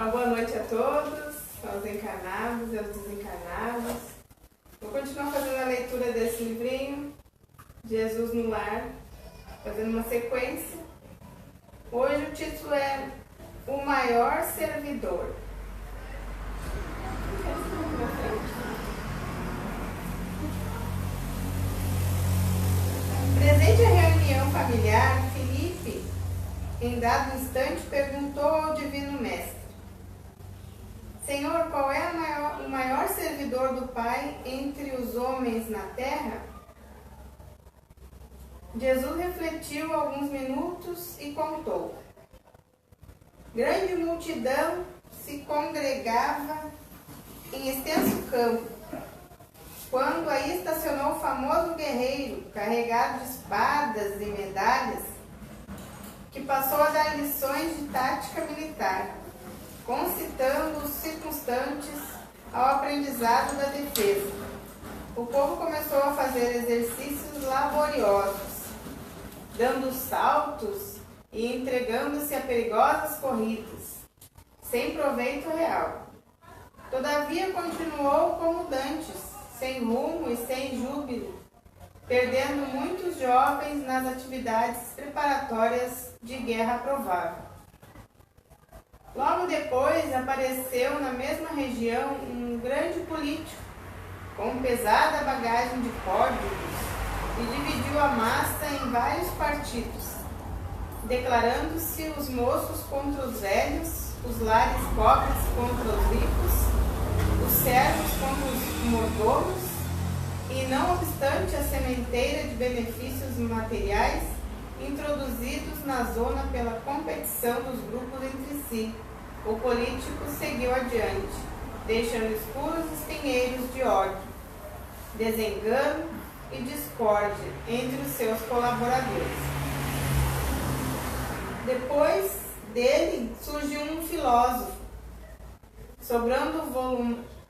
Uma boa noite a todos, aos encarnados e aos desencarnados. Vou continuar fazendo a leitura desse livrinho, Jesus no Lar, fazendo uma sequência. Hoje o título é O Maior Servidor. Presente à reunião familiar, Felipe, em dado instante, perguntou ao Divino Mestre: Senhor, qual é o maior servidor do Pai entre os homens na terra? Jesus refletiu alguns minutos e contou. Grande multidão se congregava em extenso campo, quando aí estacionou o famoso guerreiro, carregado de espadas e medalhas, que passou a dar lições de tática militar, concitando os circunstantes ao aprendizado da defesa. O povo começou a fazer exercícios laboriosos, dando saltos e entregando-se a perigosas corridas, sem proveito real. Todavia continuou como dantes, sem rumo e sem júbilo, perdendo muitos jovens nas atividades preparatórias de guerra provável. Logo depois apareceu na mesma região um grande político, com pesada bagagem de códigos, e dividiu a massa em vários partidos, declarando-se os moços contra os velhos, os lares pobres contra os ricos, os servos contra os mordomos, e não obstante a sementeira de benefícios materiais introduzidos na zona pela competição dos grupos entre si, o político seguiu adiante, deixando escuros espinheiros de ódio, desengano e discórdia entre os seus colaboradores. Depois dele surgiu um filósofo, sobrando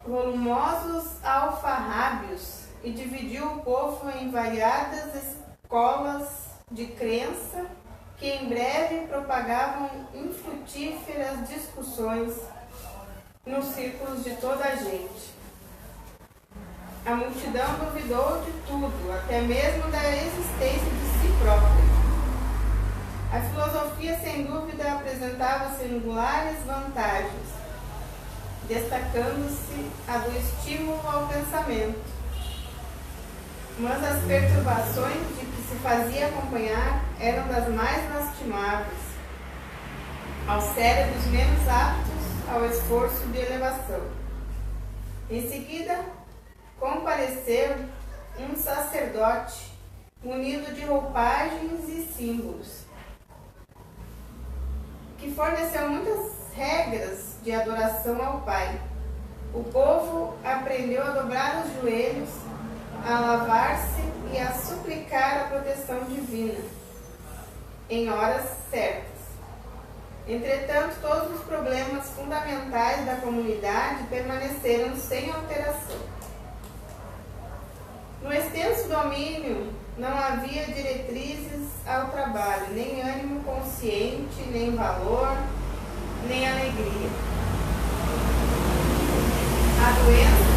volumosos alfarrábios, e dividiu o povo em variadas escolas de crença que em breve propagavam infrutíferas discussões nos círculos de toda a gente. A multidão duvidou de tudo, até mesmo da existência de si própria. A filosofia, sem dúvida, apresentava singulares vantagens, destacando-se a do estímulo ao pensamento. Mas as perturbações de que se fazia acompanhar eram das mais lastimáveis, aos cérebros menos aptos ao esforço de elevação. Em seguida, compareceu um sacerdote munido de roupagens e símbolos, que forneceu muitas regras de adoração ao Pai. O povo aprendeu a dobrar os joelhos, a lavar-se e a suplicar a proteção divina em horas certas. Entretanto, todos os problemas fundamentais da comunidade permaneceram sem alteração. No extenso domínio não havia diretrizes ao trabalho, nem ânimo consciente, nem valor, nem alegria. A doença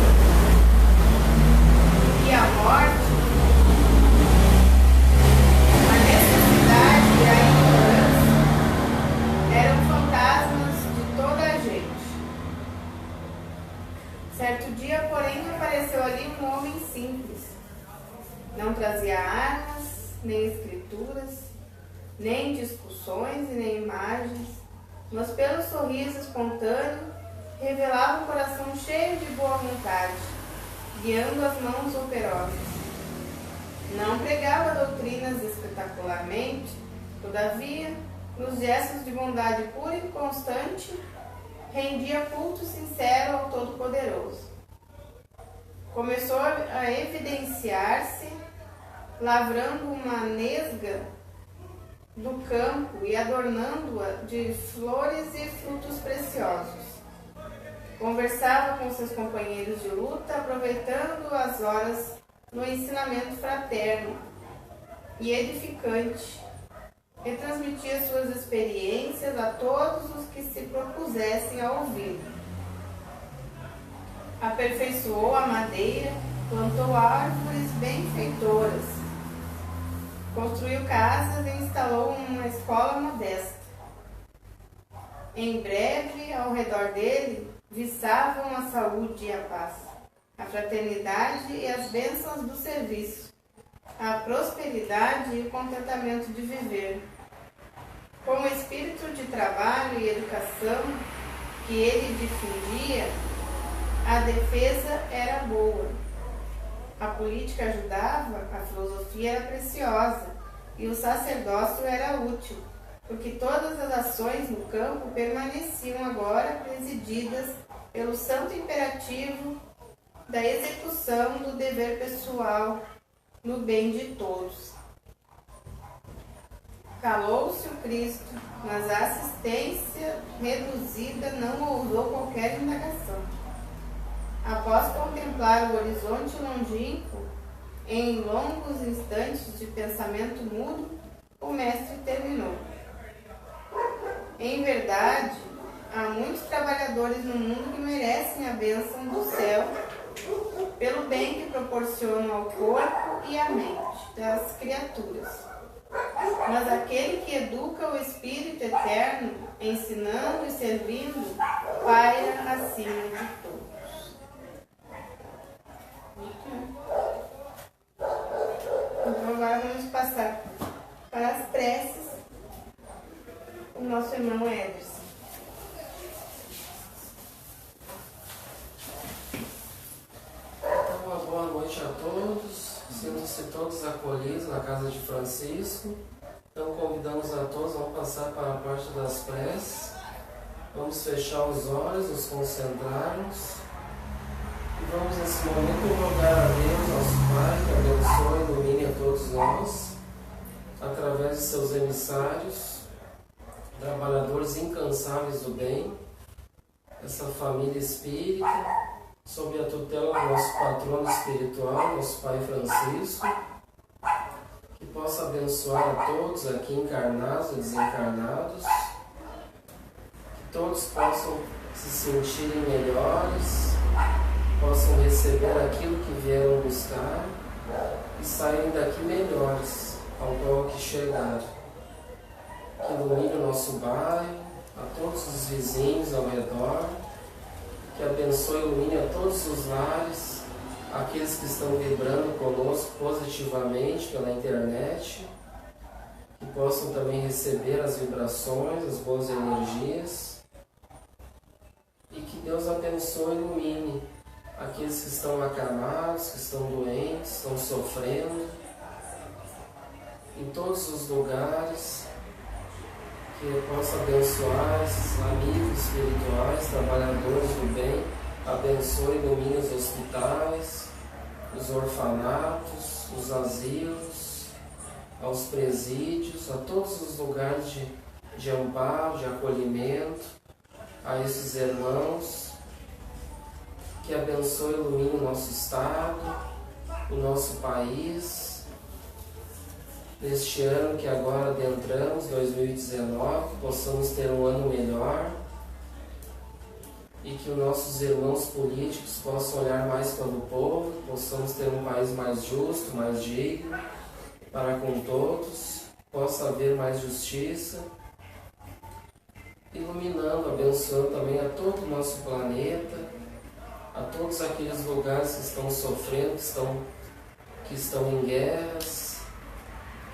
e a morte, a necessidade e a ignorância eram fantasmas de toda a gente. Certo dia, porém, apareceu ali um homem simples. Não trazia armas, nem escrituras, nem discussões e nem imagens, mas pelo sorriso espontâneo revelava um coração cheio de boa vontade, guiando as mãos operosas. Não pregava doutrinas espetacularmente, todavia, nos gestos de bondade pura e constante, rendia culto sincero ao Todo-Poderoso. Começou a evidenciar-se, lavrando uma nesga do campo e adornando-a de flores e frutos preciosos. Conversava com seus companheiros de luta, aproveitando as horas no ensinamento fraterno e edificante e transmitia suas experiências a todos os que se propusessem a ouvir. Aperfeiçoou a madeira, plantou árvores benfeitoras, construiu casas e instalou uma escola modesta. Em breve, ao redor dele, viçavam a saúde e a paz, a fraternidade e as bênçãos do serviço, a prosperidade e o contentamento de viver. Com o espírito de trabalho e educação que ele difundia, a defesa era boa, a política ajudava, a filosofia era preciosa e o sacerdócio era útil, porque todas as ações no campo permaneciam agora presididas pelo santo imperativo da execução do dever pessoal no bem de todos. Calou-se o Cristo, mas a assistência reduzida não ousou qualquer indagação. Após contemplar o horizonte longínquo, em longos instantes de pensamento mudo, o mestre terminou. Em verdade, há muitos trabalhadores no mundo que merecem a bênção do céu pelo bem que proporcionam ao corpo e à mente das criaturas. Mas aquele que educa o Espírito Eterno, ensinando e servindo, paira acima de todos. Então agora vamos passar para as preces do nosso irmão Ederson. Então, uma boa noite a todos. Sintam-se todos acolhidos na casa de Francisco. Então convidamos a todos, vamos passar para a parte das preces. Vamos fechar os olhos, nos concentrarmos. E vamos nesse momento rogar a Deus, nosso Pai, que abençoe e ilumine a todos nós, através de seus emissários, trabalhadores incansáveis do bem, essa família espírita, sob a tutela do nosso patrono espiritual, nosso Pai Francisco, que possa abençoar a todos aqui encarnados e desencarnados, que todos possam se sentirem melhores, possam receber aquilo que vieram buscar e saírem daqui melhores ao qual que chegaram. Que ilumine o nosso bairro, a todos os vizinhos ao redor, que abençoe e ilumine a todos os lares, aqueles que estão vibrando conosco positivamente pela internet, que possam também receber as vibrações, as boas energias, e que Deus abençoe e ilumine aqueles que estão acamados, que estão doentes, estão sofrendo, em todos os lugares, que eu possa abençoar esses amigos espirituais, trabalhadores do bem, abençoe e ilumine os hospitais, os orfanatos, os asilos, aos presídios, a todos os lugares de amparo, de acolhimento, a esses irmãos, que abençoe e ilumine o nosso Estado, o nosso país, neste ano que agora adentramos, 2019, possamos ter um ano melhor e que os nossos irmãos políticos possam olhar mais pelo povo, possamos ter um país mais justo, mais digno para com todos, possa haver mais justiça, iluminando, abençoando também a todo o nosso planeta, a todos aqueles lugares que estão sofrendo, que estão em guerras,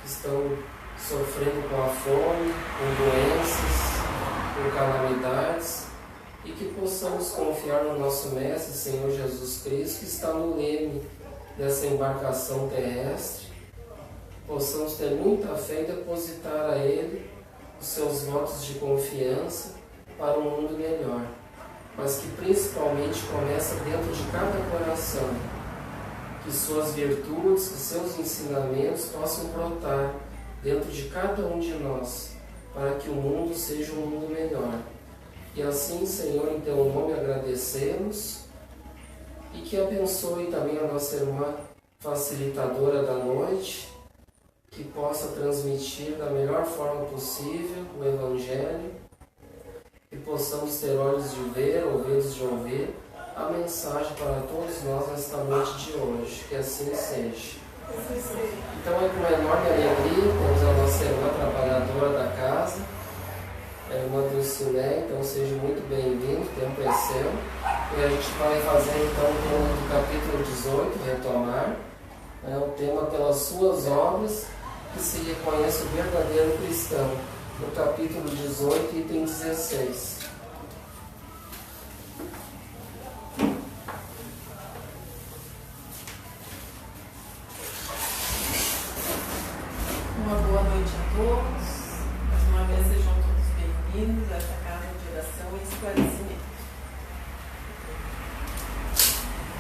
que estão sofrendo com a fome, com doenças, com calamidades, e que possamos confiar no nosso Mestre, Senhor Jesus Cristo, que está no leme dessa embarcação terrestre. Possamos ter muita fé e depositar a Ele os seus votos de confiança para um mundo melhor, mas que principalmente começa dentro de cada coração, que suas virtudes, que seus ensinamentos possam brotar dentro de cada um de nós, para que o mundo seja um mundo melhor. E assim, Senhor, em Teu nome agradecemos, e que abençoe também a nossa irmã facilitadora da noite, que possa transmitir da melhor forma possível o Evangelho e possamos ter olhos de ver, ouvidos de ouvir a mensagem para todos nós nesta noite de hoje. Que assim seja. Então é com enorme alegria, temos a nossa irmã trabalhadora da casa, a irmã Dulcinea, então seja muito bem-vindo, tempo é seu. E a gente vai fazer então o tema do capítulo 18, retomar, o tema pelas suas obras, que se reconhece o verdadeiro cristão, no capítulo 18, item 16. Uma boa noite a todos. Mais uma vez sejam todos bem-vindos a esta casa de oração e esclarecimento.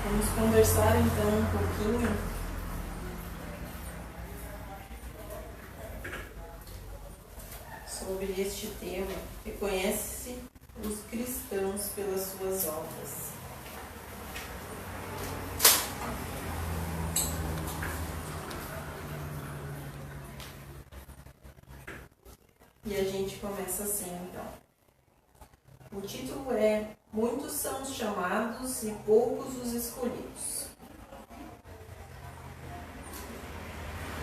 Vamos conversar então um pouquinho sobre este tema. Reconhece-se os cristãos pelas suas obras. E a gente começa assim, então. O título é Muitos são os chamados e poucos os escolhidos.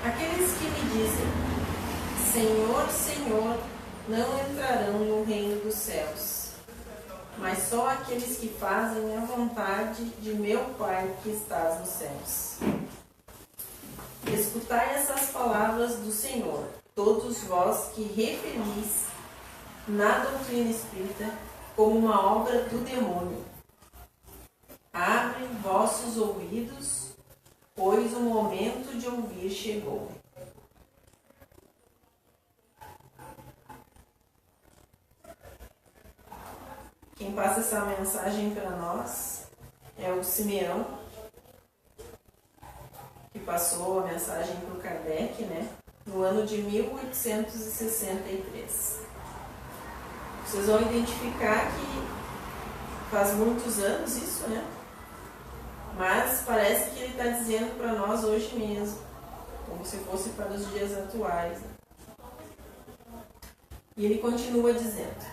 Aqueles que me dizem, Senhor, Senhor, não entrarão no reino dos céus, mas só aqueles que fazem a vontade de meu Pai que estás nos céus. Escutai essas palavras do Senhor, todos vós que referis na doutrina espírita como uma obra do demônio. Abrem vossos ouvidos, pois o momento de ouvir chegou. Quem passa essa mensagem para nós é o Simeão, que passou a mensagem para o Kardec, no ano de 1863. Vocês vão identificar que faz muitos anos isso, Mas parece que ele está dizendo para nós hoje mesmo, como se fosse para os dias atuais. E ele continua dizendo: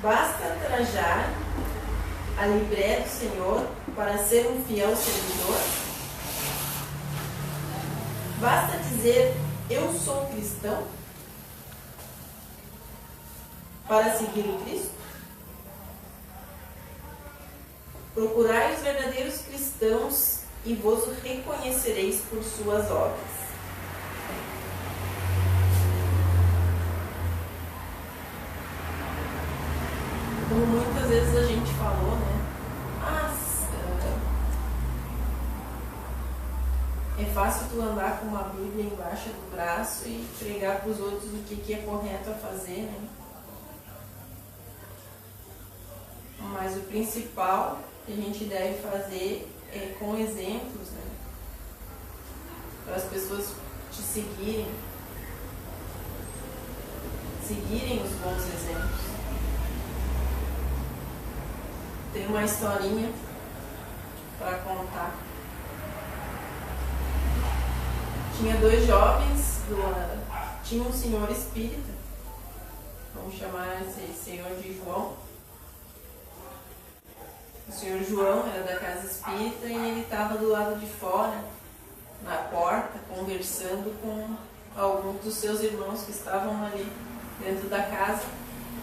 basta trajar a libré do Senhor para ser um fiel servidor? Basta dizer, eu sou cristão, para seguir o Cristo? Procurai os verdadeiros cristãos e vos reconhecereis por suas obras. Como muitas vezes a gente falou, é fácil tu andar com uma Bíblia embaixo do braço e pregar para os outros o que é correto a fazer, Mas o principal que a gente deve fazer é com exemplos, Para as pessoas te seguirem os bons exemplos. Tem uma historinha para contar. Tinha dois jovens, tinha um senhor espírita, vamos chamar esse senhor de João. O senhor João era da casa espírita e ele estava do lado de fora, na porta, conversando com alguns dos seus irmãos que estavam ali dentro da casa,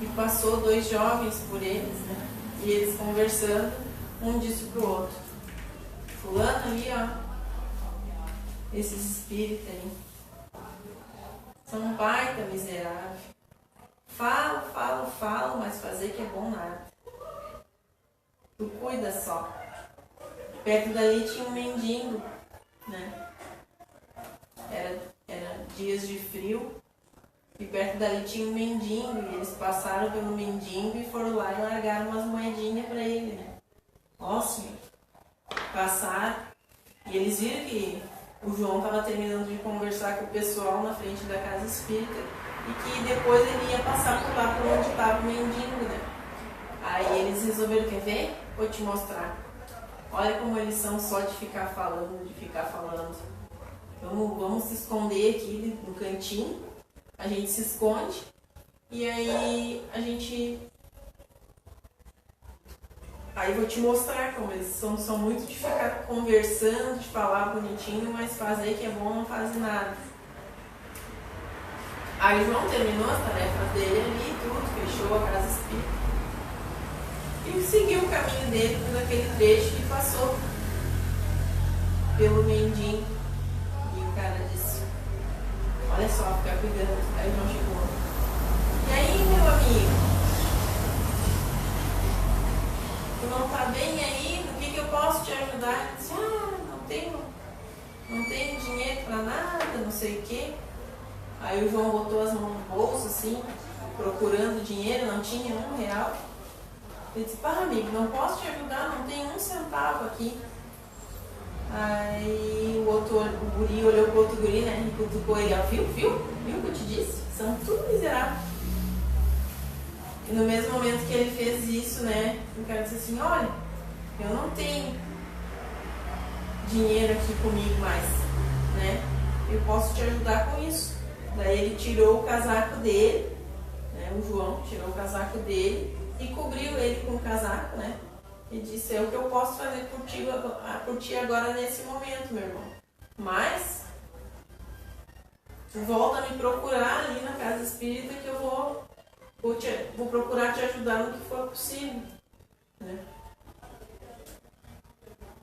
e passou dois jovens por eles, E eles conversando, um disse pro outro: fulano ali, esses espíritas aí, são um baita miserável. Falo, mas fazer que é bom nada. Tu cuida só. Perto dali tinha um mendigo, Era dias de frio, e perto dali tinha um mendigo, e eles passaram pelo mendigo e foram lá e largaram umas moedinhas para ele, Nossa, passaram, e eles viram que o João estava terminando de conversar com o pessoal na frente da casa espírita e que depois ele ia passar por lá por onde estava o mendigo, Aí eles resolveram, quer ver? Vou te mostrar. Olha como eles são só de ficar falando, de ficar falando. Vamos se esconder aqui no cantinho. A gente se esconde e aí a gente... Aí vou te mostrar como eles são muito de ficar conversando, de falar bonitinho, mas fazer que é bom não faz nada. Aí o João terminou as tarefas dele ali, tudo, fechou a casa espírita. E seguiu o caminho dele por aquele trecho que passou pelo mendigo. E o cara disse, olha só, fica cuidando. Aí o João chegou. E aí, meu amigo? Tu não tá bem aí? No que eu posso te ajudar? Ele disse, não tenho dinheiro pra nada, não sei o quê. Aí o João botou as mãos no bolso, assim, procurando dinheiro, não tinha R$1. Ele disse, amigo, não posso te ajudar, não tem 1 centavo aqui. Aí o guri olhou pro outro guri, né, e cutucou ele, viu o que eu te disse? São tudo miseráveis. E no mesmo momento que ele fez isso, né, o cara disse assim, olha, eu não tenho dinheiro aqui comigo mais, né, eu posso te ajudar com isso. Daí ele tirou o casaco dele, né, o João tirou o casaco dele e cobriu ele com o casaco, né, e disse, é o que eu posso fazer por ti agora nesse momento, meu irmão. Mas, volta a me procurar ali na casa espírita que eu vou procurar te ajudar no que for possível, né?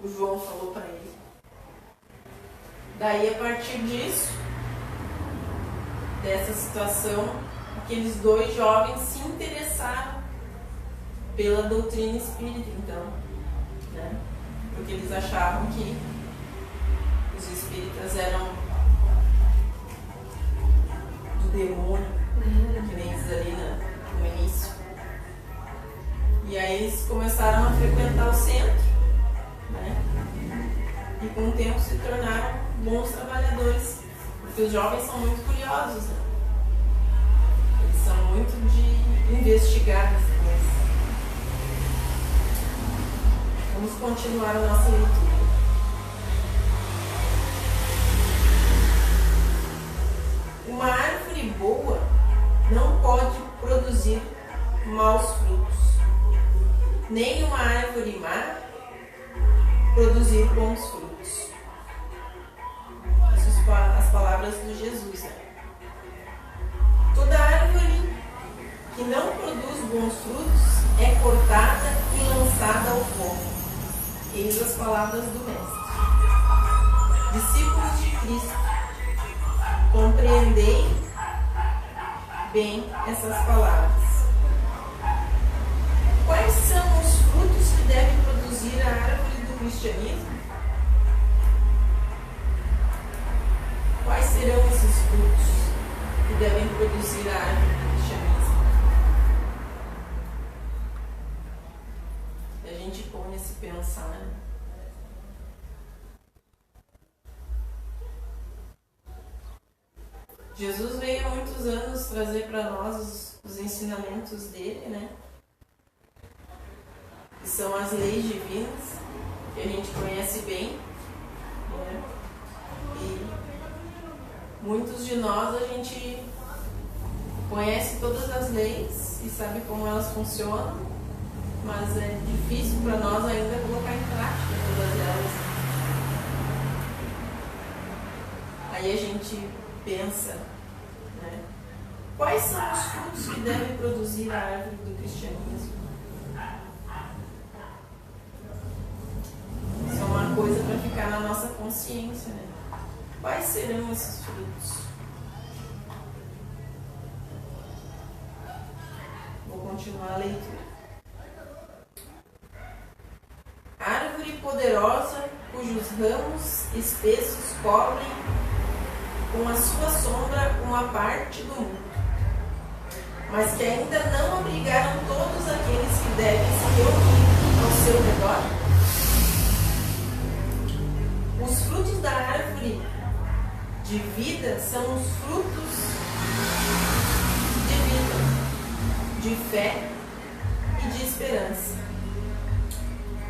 O João falou para ele. Daí, a partir disso, dessa situação, aqueles 2 jovens se interessaram pela doutrina espírita, então, né? Porque eles achavam que os espíritas eram do demônio, que nem diz ali no início. E aí eles começaram a frequentar o centro, né? E com o tempo se tornaram bons trabalhadores, porque os jovens são muito curiosos, né? Eles são muito de investigar as coisas. Vamos continuar a nossa leitura. Uma árvore boa não pode produzir maus frutos, nem uma árvore má produzir bons frutos. Essas são as palavras de Jesus, né? Toda árvore que não produz bons frutos é cortada e lançada ao fogo. Eis as palavras do Mestre. Discípulos de Cristo, compreendei bem essas palavras. Quais são os frutos que deve produzir a árvore do cristianismo? Quais serão esses frutos que devem produzir a árvore do cristianismo? E a gente põe a se pensar, né? Jesus veio há muitos anos trazer para nós os ensinamentos dele, né? Que são as leis divinas, que a gente conhece bem, né? E muitos de nós a gente conhece todas as leis e sabe como elas funcionam, mas é difícil para nós ainda colocar em prática todas elas. Aí a gente pensa, né? Quais são os frutos que deve produzir a árvore do cristianismo? Isso é uma coisa para ficar na nossa consciência, né? Quais serão esses frutos? Vou continuar a leitura. Árvore poderosa, cujos ramos espessos cobrem com a sua sombra uma parte do mundo, mas que ainda não abrigaram todos aqueles que devem se reunir ao seu redor. Os frutos da árvore de vida são os frutos de vida, de fé e de esperança.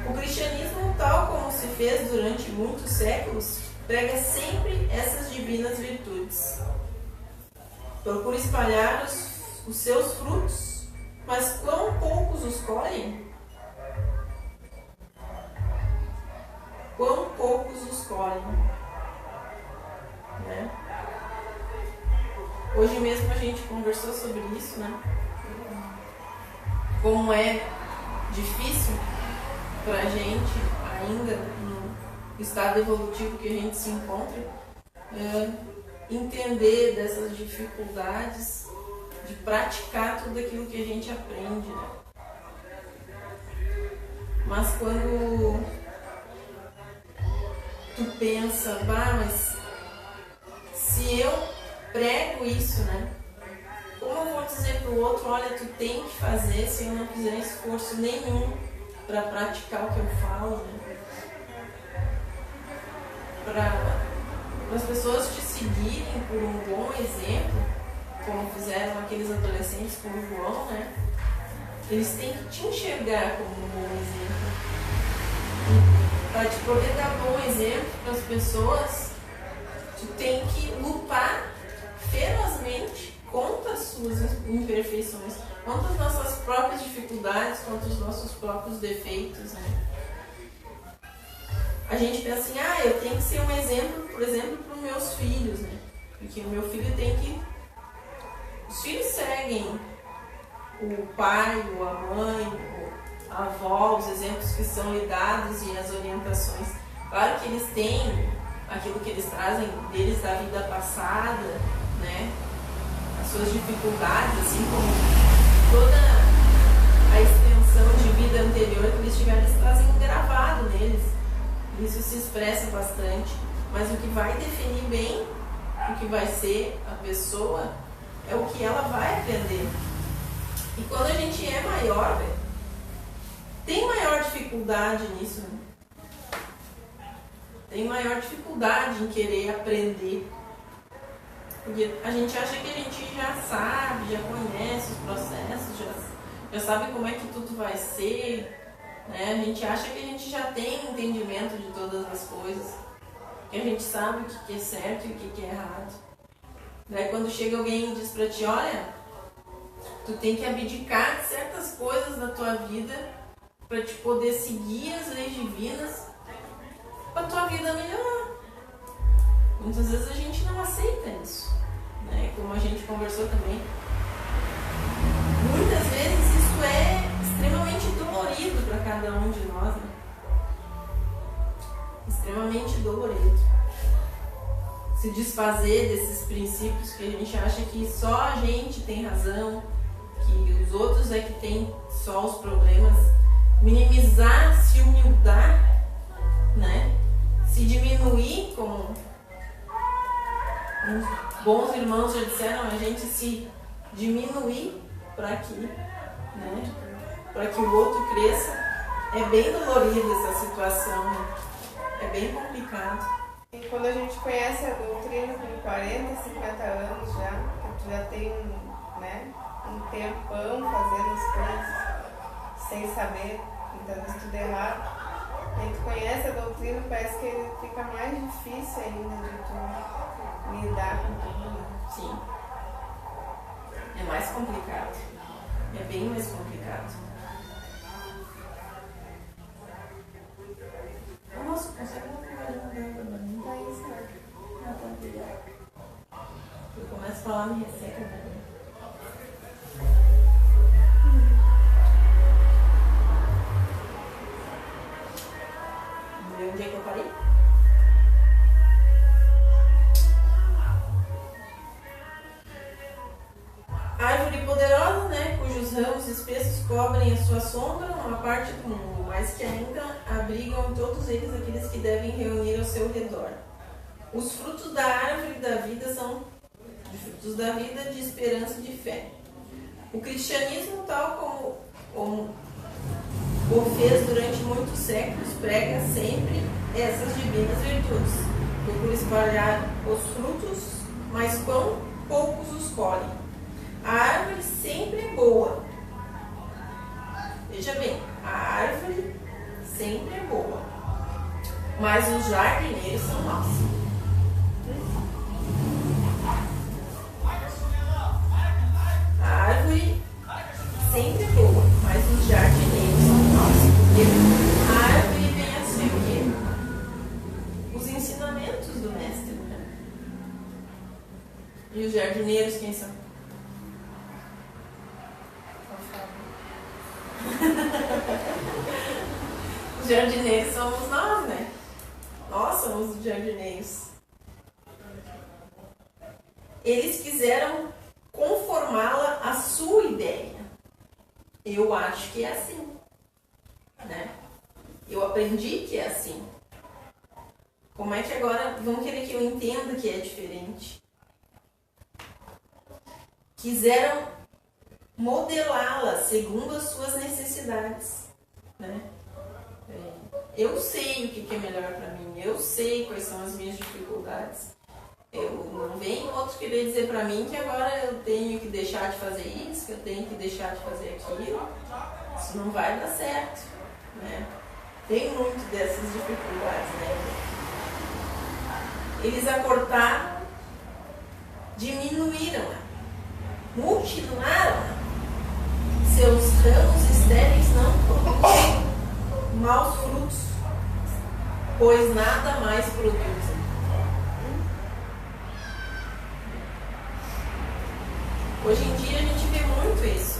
O cristianismo, tal como se fez durante muitos séculos, prega sempre essas divinas virtudes. Procura espalhar os seus frutos, mas quão poucos os colhem? Quão poucos os colhem? Né? Hoje mesmo a gente conversou sobre isso, né? Como é difícil pra gente, ainda no estado evolutivo que a gente se encontra, entender dessas dificuldades de praticar tudo aquilo que a gente aprende, né? Mas quando tu pensa, mas se eu prego isso, né? Como eu vou dizer pro outro, olha, tu tem que fazer, se eu não fizer esforço nenhum para praticar o que eu falo, né? Para as pessoas te seguirem por um bom exemplo, como fizeram aqueles adolescentes com o João, né? Eles têm que te enxergar como um bom exemplo. Para te poder dar bom exemplo para as pessoas, tu tem que lutar ferozmente contra as suas imperfeições, contra as nossas próprias dificuldades, contra os nossos próprios defeitos, né? A gente pensa assim, eu tenho que ser um exemplo, por exemplo, para os meus filhos, né? Porque o meu filho tem que... Os filhos seguem o pai, ou a mãe, a avó, os exemplos que são lhe dados e as orientações. Claro que eles têm aquilo que eles trazem deles da vida passada, né? As suas dificuldades, assim como toda a extensão de vida anterior que eles tiveram, eles trazem um gravado neles. Isso se expressa bastante. Mas o que vai definir bem o que vai ser a pessoa é o que ela vai aprender. E quando a gente é maior, tem maior dificuldade nisso, né? Tem maior dificuldade em querer aprender. Porque a gente acha que a gente já sabe, já conhece os processos, já sabe como é que tudo vai ser, né? A gente acha que a gente já tem entendimento de todas as coisas, que a gente sabe o que é certo e o que é errado. Daí quando chega alguém e diz pra ti, olha, tu tem que abdicar de certas coisas da tua vida para te poder seguir as leis divinas, para tua vida melhorar. Muitas vezes a gente não aceita isso, né? Como a gente conversou também, muitas vezes isso é extremamente dolorido para cada um de nós, né? Extremamente dolorido. Se desfazer desses princípios que a gente acha que só a gente tem razão, que os outros é que tem só os problemas, minimizar, se humildar, né? Se diminuir, como uns bons irmãos já disseram, a gente se diminuir para que, né? Para que o outro cresça. É bem dolorido essa situação, né? É bem complicado. E quando a gente conhece a doutrina com 40, 50 anos já, que tu já tem um tempão fazendo as coisas sem saber, muitas vezes tudo errado. A gente conhece a doutrina, parece que fica mais difícil ainda de tu lidar com tudo, né? Sim. É mais complicado. É bem mais complicado. Nossa, consegue uma colher Não tá isso, né? não, tá obrigada. Eu começo a falar, me resseca, né? Onde é que eu parei? Árvore poderosa, né? Cujos ramos espessos cobrem a sua sombra, uma parte do mundo, mas que ainda abrigam todos eles aqueles que devem reunir ao seu redor. Os frutos da árvore da vida são frutos da vida, de esperança e de fé. O cristianismo, tal como o fez durante muitos séculos, prega sempre essas divinas virtudes. Procura espalhar os frutos, mas quão poucos os colhem. A árvore sempre é boa. Veja bem, a árvore sempre jardineiros somos nós, né? Nós somos os jardineiros. Eles quiseram conformá-la à sua ideia. Eu acho que é assim, né? Eu aprendi que é assim. Como é que agora vão querer que eu entenda que é diferente? Quiseram modelá-la segundo as suas necessidades, né? Eu sei o que é melhor para mim, eu sei quais são as minhas dificuldades. Não vem outro querer dizer para mim que agora eu tenho que deixar de fazer isso, que eu tenho que deixar de fazer aquilo. Isso não vai dar certo, né? Tem muito dessas dificuldades, né? Eles acortaram, diminuíram, mutilaram. Seus ramos estéreis não produzem maus frutos, pois nada mais produzem. Hoje em dia a gente vê muito isso,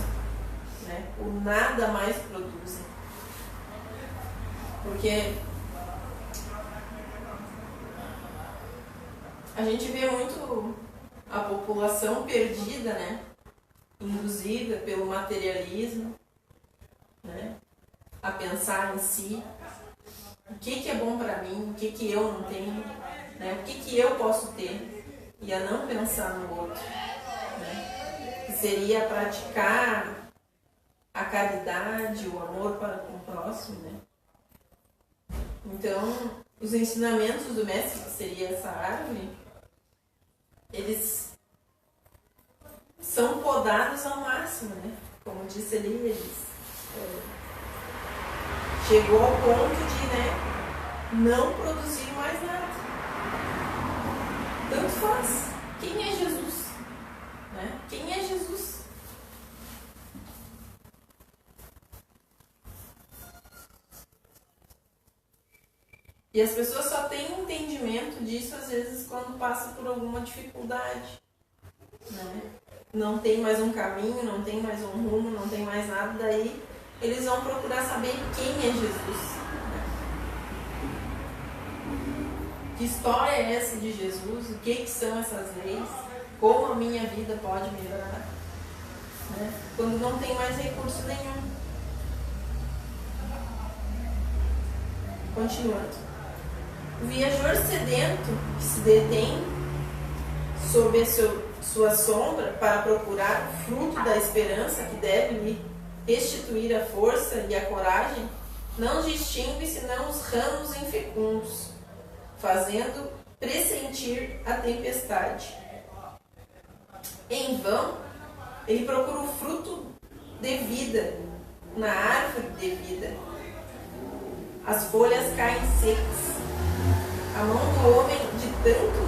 né? O nada mais produzem. Porque a gente vê muito a população perdida, né? Induzida pelo materialismo, né? A pensar em si, o que é bom para mim, o que eu não tenho, né? O que eu posso ter, e a não pensar no outro, né? Que seria praticar a caridade, o amor para com o próximo, né? Então, os ensinamentos do mestre, que seria essa árvore, eles são podados ao máximo, né? Como disse ali, eles chegou ao ponto de, né, não produzir mais nada. Tanto faz. Quem é Jesus? Né? Quem é Jesus? E as pessoas só têm entendimento disso, às vezes, quando passam por alguma dificuldade, né? Não tem mais um caminho, não tem mais um rumo, não tem mais nada, daí eles vão procurar saber quem é Jesus. Que história é essa de Jesus? O que são essas leis? Como a minha vida pode melhorar? Né? Quando não tem mais recurso nenhum. Continuando. O viajor sedento que se detém sob sua sombra para procurar o fruto da esperança que deve lhe restituir a força e a coragem, não distingue senão os ramos infecundos, fazendo pressentir a tempestade. Em vão, ele procura o fruto de vida na árvore de vida. As folhas caem secas. A mão do homem de tanto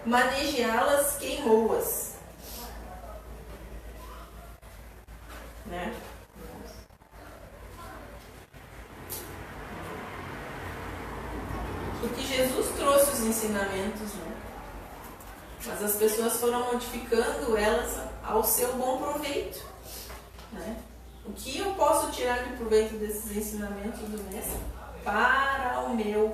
manejá-las queimou-as. Né? Porque Jesus trouxe os ensinamentos, né? Mas as pessoas foram modificando elas ao seu bom proveito, né? O que eu posso tirar de proveito desses ensinamentos do mestre? Para o meu,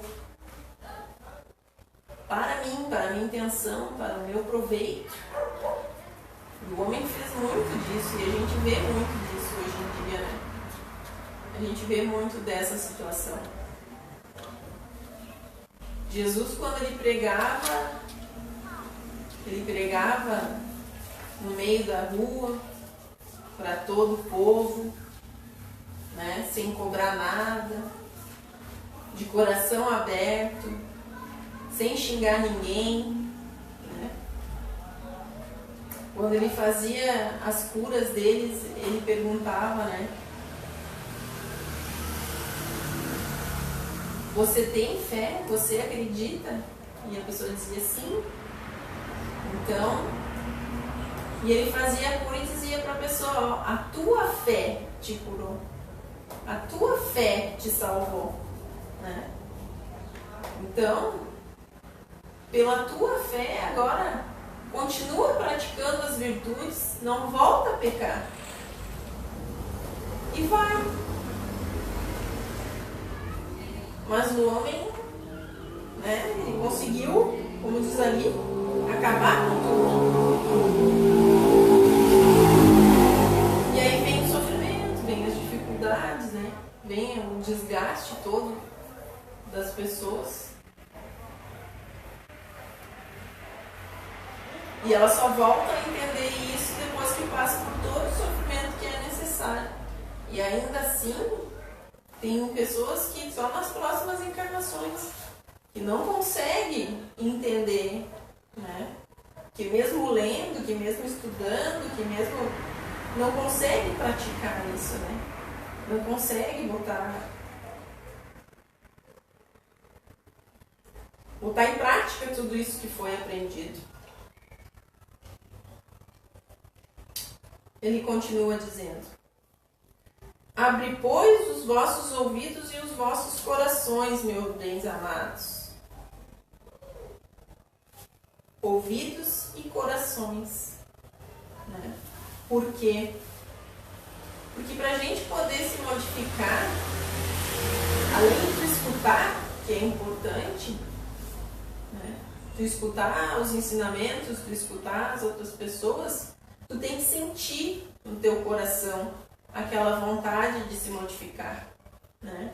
para mim, para a minha intenção, para o meu proveito. O homem fez muito disso e a gente vê muito disso hoje em dia, né? A gente vê muito dessa situação. Jesus, quando ele pregava no meio da rua, para todo o povo, né? Sem cobrar nada, de coração aberto, sem xingar ninguém, né? Quando ele fazia as curas deles, ele perguntava, né? Você tem fé? Você acredita? E a pessoa dizia sim. Então, e ele fazia a cura e dizia para a pessoa, ó, a tua fé te curou. A tua fé te salvou, né? Então, pela tua fé, agora, continua praticando as virtudes, não volta a pecar. e vai. Mas o homem, né, ele conseguiu, como diz ali, acabar com tudo. E aí vem o sofrimento, vem as dificuldades, né? Vem o desgaste todo das pessoas. E ela só volta a entender isso depois que passa por todo o sofrimento que é necessário. E ainda assim, tem pessoas que só nas próximas encarnações, que não conseguem entender, né? Que mesmo lendo, que mesmo estudando, que mesmo não consegue praticar isso, né? Não consegue botar em prática tudo isso que foi aprendido. Ele continua dizendo: abre, pois, os vossos ouvidos e os vossos corações, meus bens amados. Ouvidos e corações. Né? Por quê? Porque para a gente poder se modificar, além de escutar, que é importante, né? Tu escutar os ensinamentos, tu escutar as outras pessoas, tu tem que sentir no teu coração aquela vontade de se modificar, né?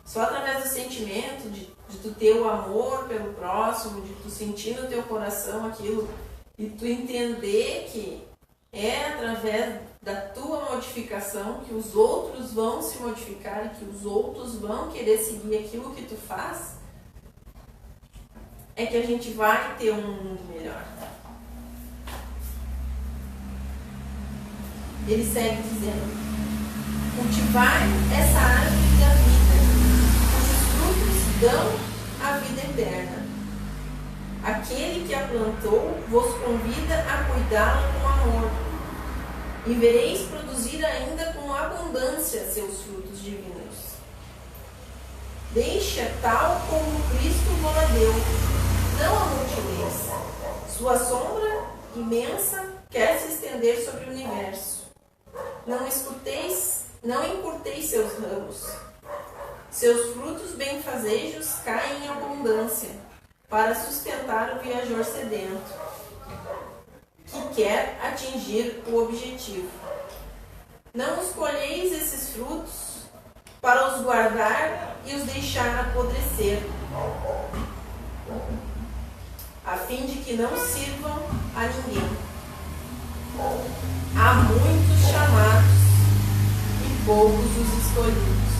Só através do sentimento, de tu ter o amor pelo próximo, de tu sentir no teu coração aquilo e tu entender que é através da tua modificação que os outros vão se modificar e que os outros vão querer seguir aquilo que tu faz, é que a gente vai ter um mundo melhor. Ele segue dizendo: cultivai essa árvore da vida, cujos frutos dão a vida eterna. Aquele que a plantou vos convida a cuidá-la com amor, e vereis produzir ainda com abundância seus frutos divinos. Deixa tal como Cristo vos deu, não a multidez. Sua sombra imensa quer se estender sobre o universo. Não encurteis seus ramos. Seus frutos benfazejos caem em abundância, para sustentar o viajor sedento, que quer atingir o objetivo. Não escolheis esses frutos para os guardar e os deixar apodrecer, a fim de que não sirvam a ninguém. Há muitos chamados e poucos os escolhidos.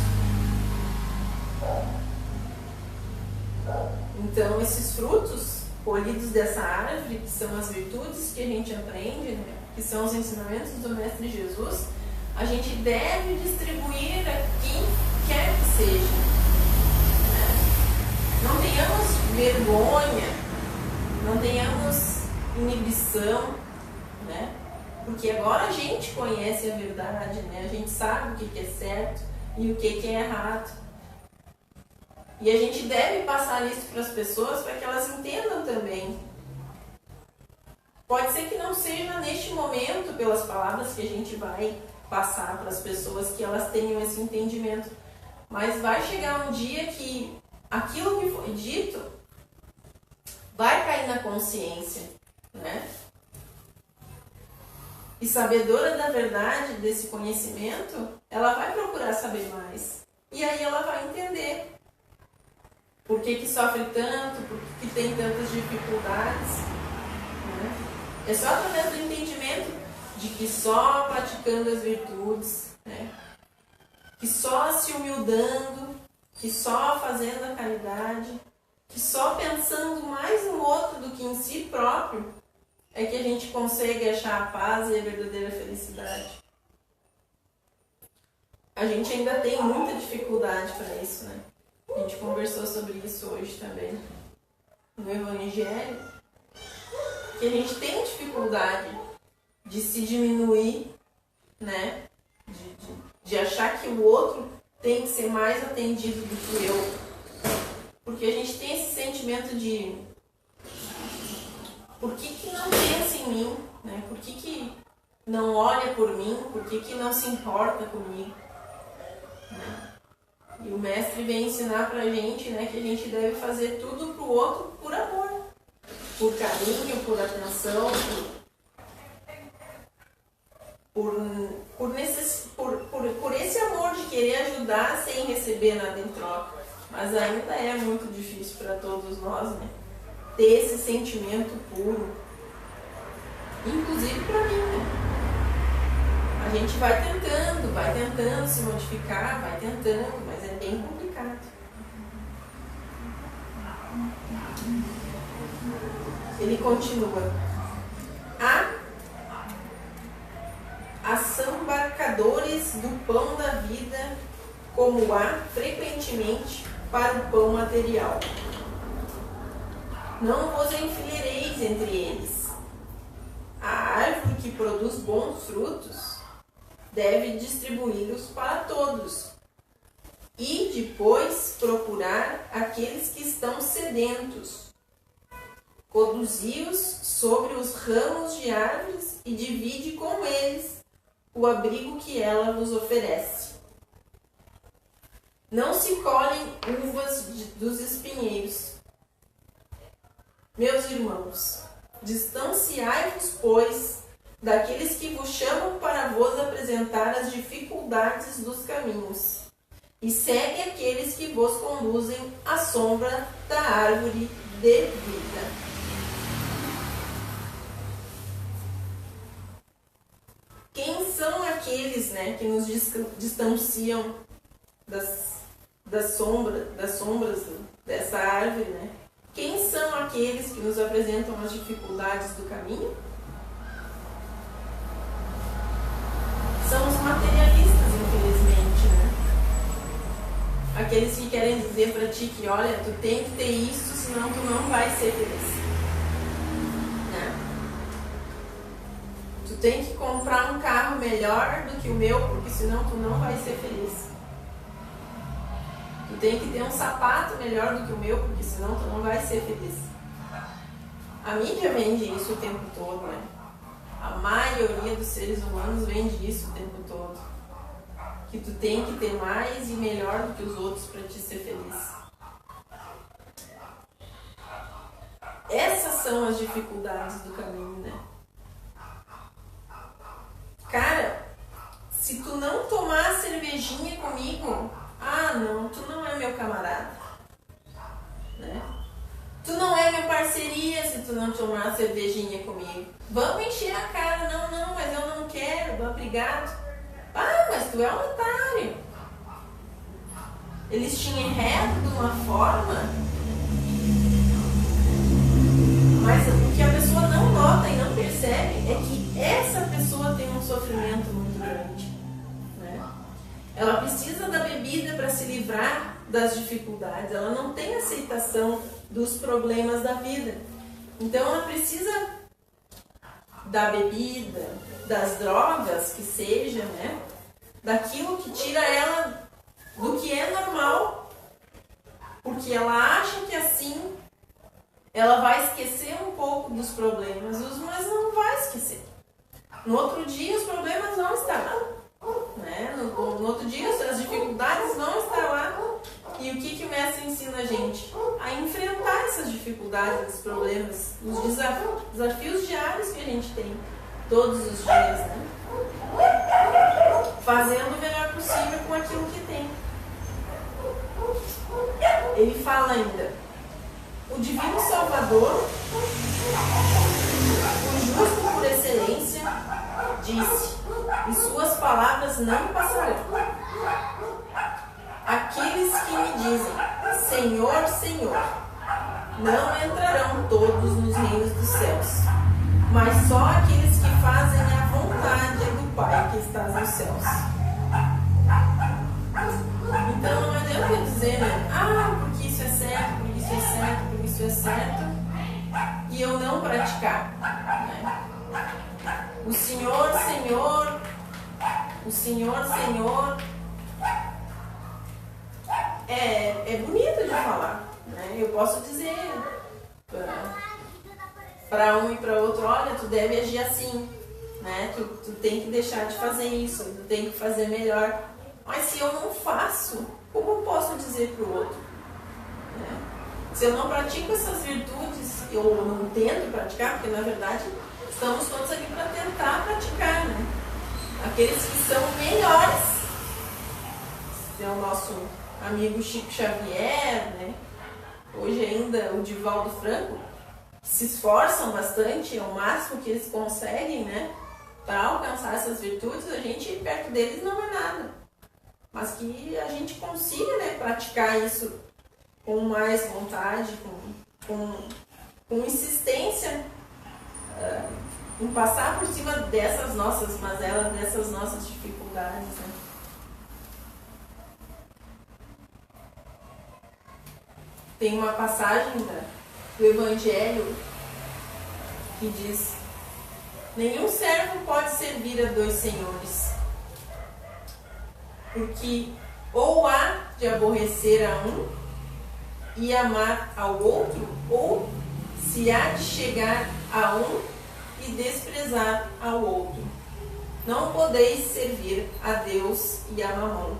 Então, esses frutos colhidos dessa árvore, que são as virtudes que a gente aprende, né? Que são os ensinamentos do Mestre Jesus, a gente deve distribuir a quem quer que seja. Né? Não tenhamos vergonha, não tenhamos inibição, né? Porque agora a gente conhece a verdade, né? A gente sabe o que é certo e o que é errado. E a gente deve passar isso para as pessoas para que elas entendam também. Pode ser que não seja neste momento, pelas palavras que a gente vai passar para as pessoas, que elas tenham esse entendimento. Mas vai chegar um dia que aquilo que foi dito vai cair na consciência, né? E sabedora da verdade, desse conhecimento, ela vai procurar saber mais. E aí ela vai entender por que sofre tanto, por que tem tantas dificuldades. Né? É só através do entendimento de que só praticando as virtudes, né? Que só se humildando, que só fazendo a caridade, que só pensando mais no outro do que em si próprio, é que a gente consegue achar a paz e a verdadeira felicidade. A gente ainda tem muita dificuldade para isso, né? A gente conversou sobre isso hoje também no Evangelho, que a gente tem dificuldade de se diminuir, né? De achar que o outro tem que ser mais atendido do que eu. Porque a gente tem esse sentimento de por que não pensa em mim? Né? Por que não olha por mim? Por que não se importa comigo? Né? E o mestre vem ensinar pra gente, né, que a gente deve fazer tudo pro outro por amor, por carinho, por atenção, por esse amor de querer ajudar sem receber nada em troca. Mas ainda é muito difícil para todos nós, né, ter esse sentimento puro, inclusive para mim, né? A gente vai tentando se modificar, vai tentando, mas é bem complicado. Ele continua. Há sambarcadores do pão da vida, como há frequentemente para o pão material. Não vos enfileireis entre eles. A árvore que produz bons frutos deve distribuí-los para todos, e depois procurar aqueles que estão sedentos. Conduzi-os sobre os ramos de árvores e divide com eles o abrigo que ela vos oferece. Não se colhem uvas dos espinheiros. Meus irmãos, distanciai-vos, pois, daqueles que vos chamam para vos apresentar as dificuldades dos caminhos, e segue aqueles que vos conduzem à sombra da árvore de vida. Quem são aqueles, né, que nos distanciam das sombras dessa árvore, né? Quem são aqueles que nos apresentam as dificuldades do caminho? São os materialistas, infelizmente, né? Aqueles que querem dizer para ti que, olha, tu tem que ter isso, senão tu não vai ser feliz. Né? Tu tem que comprar um carro melhor do que o meu, porque senão tu não vai ser feliz. Tu tem que ter um sapato melhor do que o meu, porque senão tu não vai ser feliz. A mídia vende isso o tempo todo, né? A maioria dos seres humanos vende isso o tempo todo. Que tu tem que ter mais e melhor do que os outros para te ser feliz. Essas são as dificuldades do caminho, né? Cara, se tu não tomar cervejinha comigo, não, tu não é meu camarada. Né? Tu não é minha parceria se tu não tomar cervejinha comigo. Vamos encher a cara. Não, mas eu não quero, obrigado. Mas tu é um otário. Eles te enredam de uma forma, mas o que a pessoa não nota e não percebe é que essa pessoa tem um sofrimento muito grande. Né? Ela precisa da bebida para se livrar das dificuldades. Ela não tem aceitação dos problemas da vida. Então ela precisa da bebida, das drogas, que seja, né? Daquilo que tira ela do que é normal, porque ela acha que assim ela vai esquecer um pouco dos problemas, mas não vai esquecer. No outro dia os problemas vão estar lá, né? No outro dia as dificuldades vão estar lá. E o que o mestre ensina a gente? A enfrentar essas dificuldades, esses problemas, os desafios diários que a gente tem todos os dias, né? Fazendo o melhor possível com aquilo que tem. Ele fala ainda: o Divino Salvador, o justo por excelência, disse, e suas palavras não passarão. Aqueles que me dizem, Senhor, Senhor, não entrarão todos nos reinos dos céus, mas só aqueles que fazem a vontade do Pai que está nos céus. Então não adianta dizer, né? Porque isso é certo, porque isso é certo, porque isso é certo, e eu não praticar. Né? O Senhor, Senhor, o Senhor, Senhor, é bonito de falar, né? Eu posso dizer para um e para outro, olha, tu deve agir assim, né? Tu tem que deixar de fazer isso, tu tem que fazer melhor. Mas se eu não faço, como eu posso dizer para o outro? Né? Se eu não pratico essas virtudes, eu não tento praticar, porque na verdade estamos todos aqui para tentar praticar, né? Aqueles que são melhores, é o nosso amigo Chico Xavier, né? Hoje ainda o Divaldo Franco, se esforçam bastante, é o máximo que eles conseguem, né? Para alcançar essas virtudes, a gente perto deles não é nada. Mas que a gente consiga, né, praticar isso com mais vontade, com insistência, em passar por cima dessas nossas mazelas, dessas nossas dificuldades, né? Tem uma passagem do Evangelho que diz: nenhum servo pode servir a 2 senhores, porque ou há de aborrecer a um e amar ao outro, ou se há de chegar a um e desprezar ao outro. Não podeis servir a Deus e a Mamon.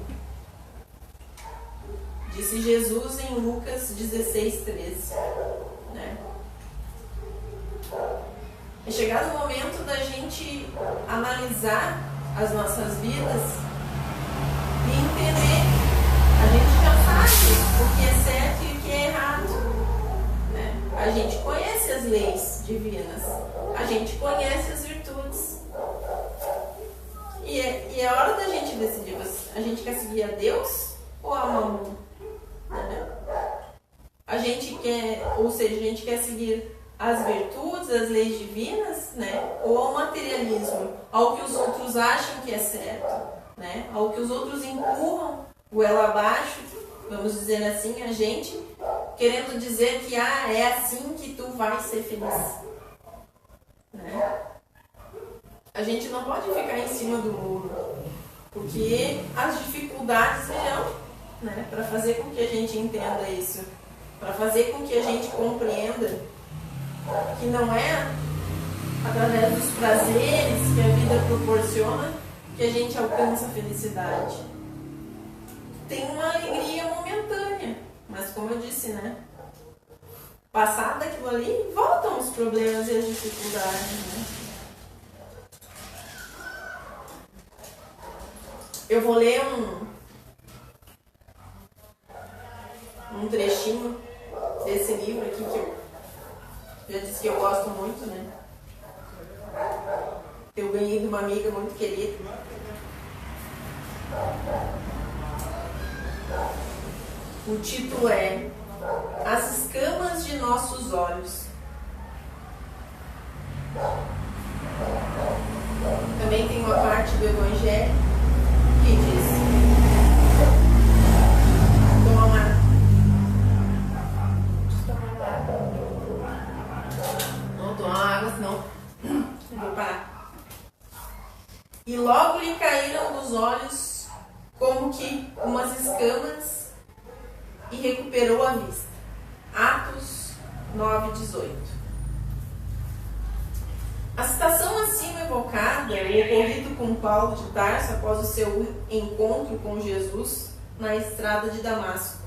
Disse Jesus em Lucas 16:13. Né? É chegado o momento da gente analisar as nossas vidas e entender. A gente já sabe o que é certo e o que é errado. Né? A gente conhece as leis divinas. A gente conhece as virtudes. E é hora da gente decidir. A gente quer seguir a Deus ou a Mamon? Né? A gente quer, ou seja, a gente quer seguir as virtudes, as leis divinas, né? Ou ao materialismo, ao que os outros acham que é certo, né? Ao que os outros empurram goela abaixo, vamos dizer assim, a gente querendo dizer que é assim que tu vai ser feliz, né? A gente não pode ficar em cima do muro, porque as dificuldades virão, né, para fazer com que a gente entenda isso, para fazer com que a gente compreenda que não é através dos prazeres que a vida proporciona que a gente alcança a felicidade. Tem uma alegria momentânea, mas como eu disse, né, passado daquilo ali, voltam os problemas e as dificuldades, né? Eu vou ler um trechinho desse livro aqui que eu já disse que eu gosto muito, né? Eu ganhei de uma amiga muito querida. O título é As Escamas de Nossos Olhos. Também tem uma parte do Evangelho que diz: não tomar água, senão eu vou parar. E logo lhe caíram dos olhos como que umas escamas e recuperou a vista. Atos 9:18. A citação acima evocada, o ocorrido com Paulo de Tarso após o seu encontro com Jesus na estrada de Damasco.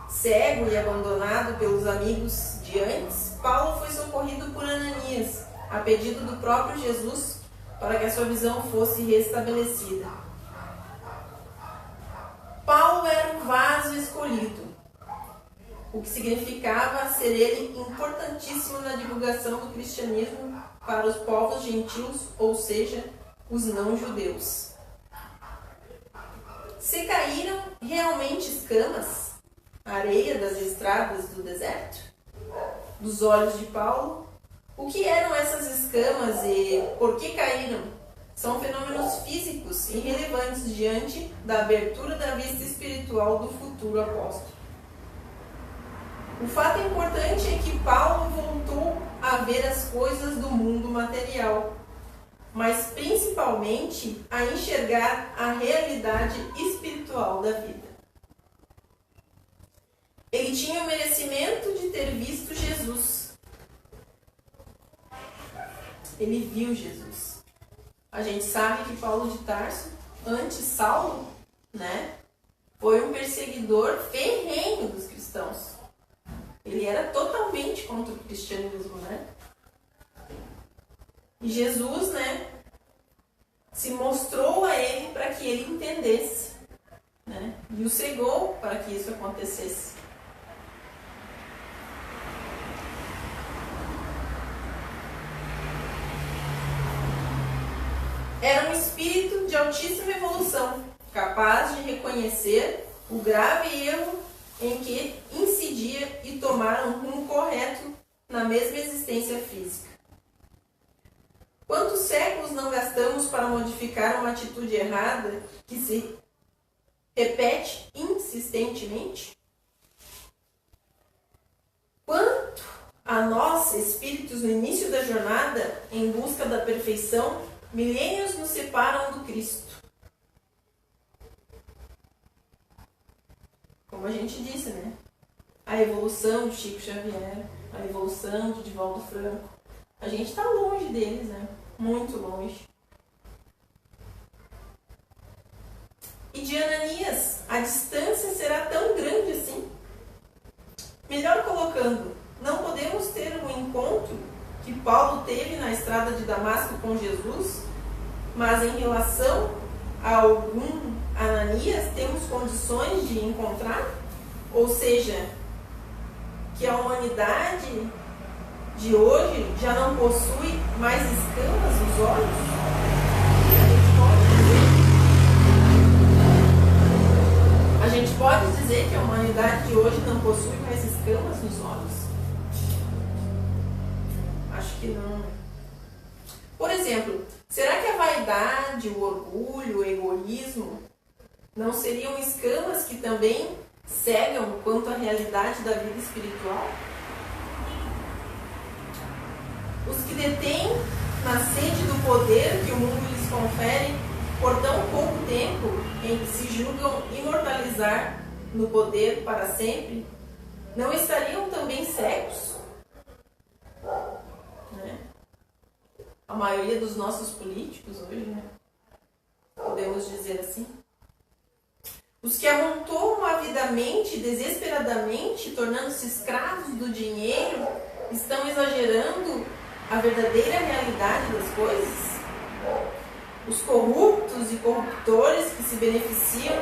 Cego e abandonado pelos amigos de antes, Paulo foi socorrido por Ananias, a pedido do próprio Jesus, para que a sua visão fosse restabelecida. Paulo era um vaso escolhido, o que significava ser ele importantíssimo na divulgação do cristianismo para os povos gentios, ou seja, os não-judeus. Se caíram realmente escamas, areia das estradas do deserto, dos olhos de Paulo? O que eram essas escamas e por que caíram? São fenômenos físicos irrelevantes diante da abertura da vista espiritual do futuro apóstolo. O fato importante é que Paulo voltou a ver as coisas do mundo material, mas principalmente a enxergar a realidade espiritual da vida. Ele tinha o merecimento de ter visto Jesus. Ele viu Jesus. A gente sabe que Paulo de Tarso, antes Saulo, né, foi um perseguidor ferrenho dos cristãos. Ele era totalmente contra o cristianismo, né? E Jesus, né, se mostrou a ele para que ele entendesse, né? E o cegou para que isso acontecesse. Era um espírito de altíssima evolução, capaz de reconhecer o grave erro em que incidia e tomar um rumo correto na mesma existência física. Quantos séculos não gastamos para modificar uma atitude errada que se repete insistentemente? Quanto a nós, espíritos no início da jornada, em busca da perfeição, milênios nos separam do Cristo. Como a gente disse, né? A evolução de Chico Xavier, a evolução de Divaldo Franco. A gente está longe deles, né? Muito longe. E de Ananias, a distância será tão grande assim? Melhor colocando, não podemos ter um encontro que Paulo teve na estrada de Damasco com Jesus, mas em relação a algum Ananias temos condições de encontrar? Ou seja, que a humanidade de hoje já não possui mais escamas nos olhos? A gente pode dizer que a humanidade de hoje não possui mais escamas nos olhos? Acho que não. Por exemplo, será que a vaidade, o orgulho, o egoísmo não seriam escamas que também cegam quanto à realidade da vida espiritual? Os que detêm na sede do poder que o mundo lhes confere por tão pouco tempo em que se julgam imortalizar no poder para sempre, não estariam também cegos? Né? A maioria dos nossos políticos hoje, né? Podemos dizer assim. Os que amontoam avidamente e desesperadamente, tornando-se escravos do dinheiro, estão exagerando a verdadeira realidade das coisas? Os corruptos e corruptores que se beneficiam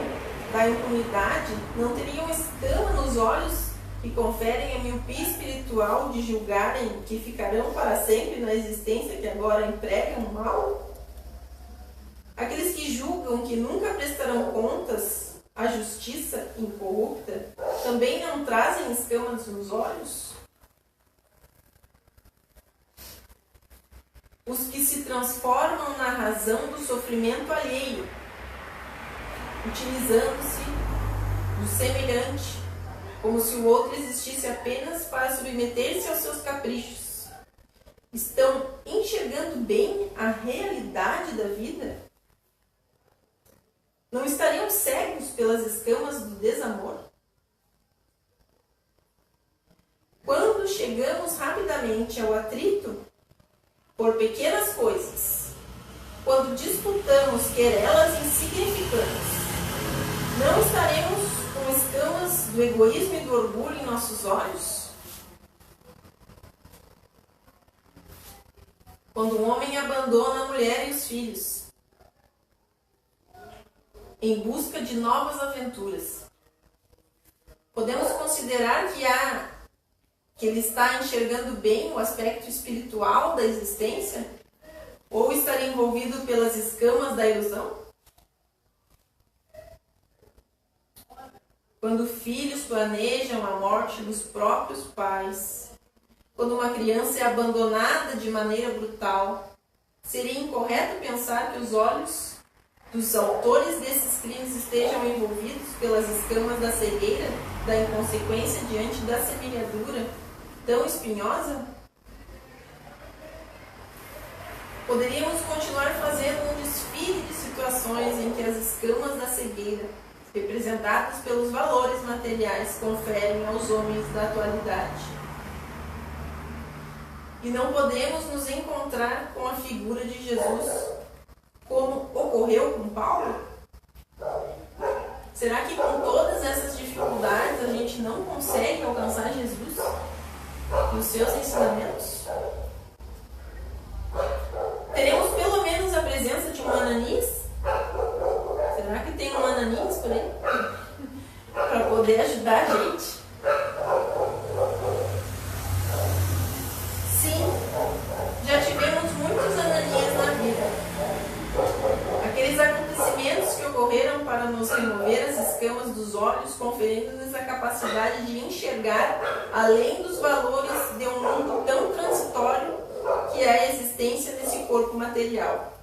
da impunidade não teriam escama nos olhos que conferem a miopia espiritual de julgarem que ficarão para sempre na existência que agora empregam o mal? Aqueles que julgam que nunca prestarão contas à justiça incorrupta também não trazem escamas nos olhos? Os que se transformam na razão do sofrimento alheio, utilizando-se do semelhante, como se o outro existisse apenas para submeter-se aos seus caprichos, estão enxergando bem a realidade da vida? Não estariam cegos pelas escamas do desamor? Quando chegamos rapidamente ao atrito por pequenas coisas, quando disputamos querelas insignificantes, não estaremos com escamas do egoísmo e do orgulho em nossos olhos? Quando um homem abandona a mulher e os filhos em busca de novas aventuras, podemos considerar que ele está enxergando bem o aspecto espiritual da existência? Ou estaria envolvido pelas escamas da ilusão? Quando filhos planejam a morte dos próprios pais, quando uma criança é abandonada de maneira brutal, seria incorreto pensar que os olhos dos autores desses crimes estejam envolvidos pelas escamas da cegueira, da inconsequência diante da semeadura tão espinhosa? Poderíamos continuar fazendo um desfile de situações em que as escamas da cegueira, representadas pelos valores materiais, conferem aos homens da atualidade. E não podemos nos encontrar com a figura de Jesus, como ocorreu com Paulo? Será que com todas essas dificuldades a gente não consegue alcançar Jesus e os seus ensinamentos? Teremos pelo menos a presença de um Ananias? Será que tem um Ananias por aí? Para poder ajudar a gente? Sim, já tivemos muitos Ananias na vida. Aqueles acontecimentos que ocorreram para nos remover as escamas dos olhos, conferindo-nos a capacidade de enxergar além dos valores de um mundo tão transitório que é a existência desse corpo material.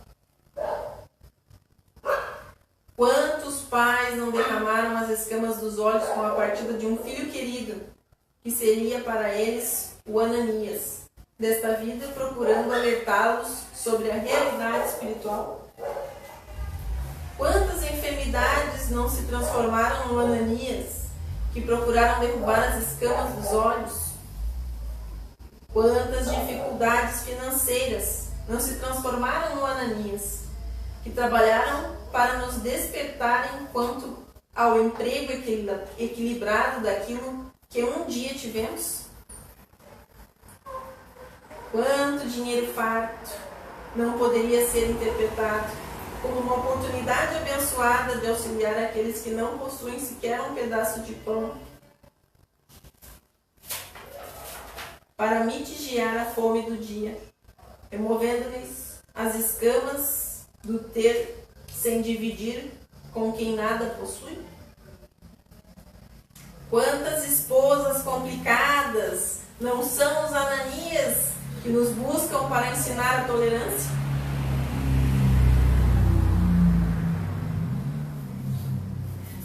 Quantos pais não derramaram as escamas dos olhos com a partida de um filho querido, que seria para eles o Ananias desta vida, procurando alertá-los sobre a realidade espiritual? Quantas enfermidades não se transformaram no Ananias, que procuraram derrubar as escamas dos olhos? Quantas dificuldades financeiras não se transformaram no Ananias, que trabalharam para nos despertarem quanto ao emprego equilibrado daquilo que um dia tivemos? Quanto dinheiro farto não poderia ser interpretado como uma oportunidade abençoada de auxiliar aqueles que não possuem sequer um pedaço de pão, para mitigar a fome do dia, removendo-lhes as escamas do ter sem dividir com quem nada possui? Quantas esposas complicadas não são os Ananias que nos buscam para ensinar a tolerância?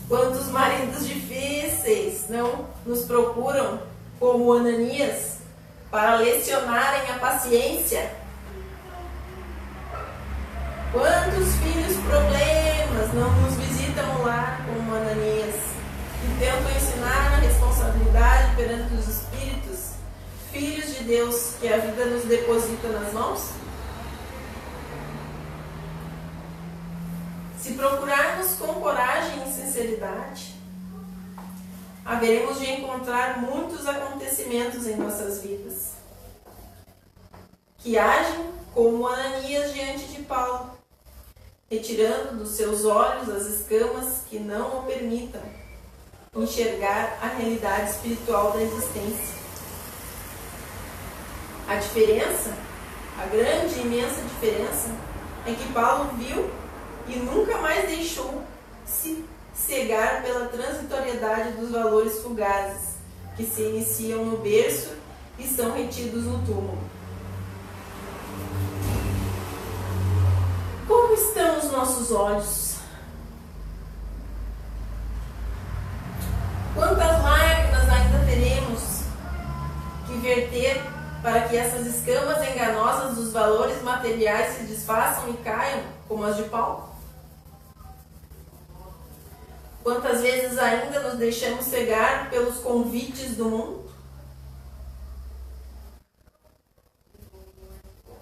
Quantos maridos difíceis não nos procuram como Ananias para lecionarem a paciência? Quantos filhos problemas não nos visitam no lar como Ananias e tentam ensinar a responsabilidade perante os espíritos, filhos de Deus que a vida nos deposita nas mãos? Se procurarmos com coragem e sinceridade, haveremos de encontrar muitos acontecimentos em nossas vidas que agem como Ananias diante de Paulo, retirando dos seus olhos as escamas que não o permitam enxergar a realidade espiritual da existência. A diferença, a grande e imensa diferença, é que Paulo viu e nunca mais deixou se cegar pela transitoriedade dos valores fugazes que se iniciam no berço e são retidos no túmulo. Como estão os nossos olhos? Quantas lágrimas ainda teremos que verter para que essas escamas enganosas dos valores materiais se desfaçam e caiam, como as de Paulo? Quantas vezes ainda nos deixamos cegar pelos convites do mundo?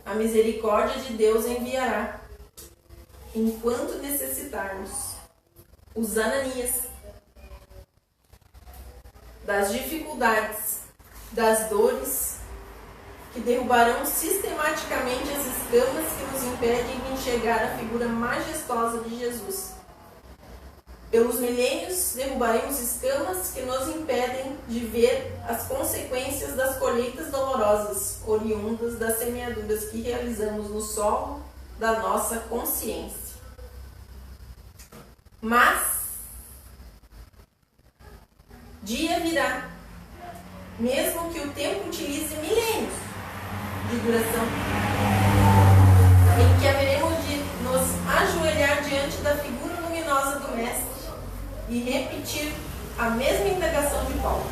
A misericórdia de Deus enviará, enquanto necessitarmos, os Ananias das dificuldades, das dores, que derrubarão sistematicamente as escamas que nos impedem de enxergar a figura majestosa de Jesus. Pelos milênios, derrubaremos escamas que nos impedem de ver as consequências das colheitas dolorosas, oriundas das semeaduras que realizamos no solo da nossa consciência. Mas, dia virá, mesmo que o tempo utilize milênios de duração, em que haveremos de nos ajoelhar diante da figura luminosa do Mestre e repetir a mesma indagação de Paulo.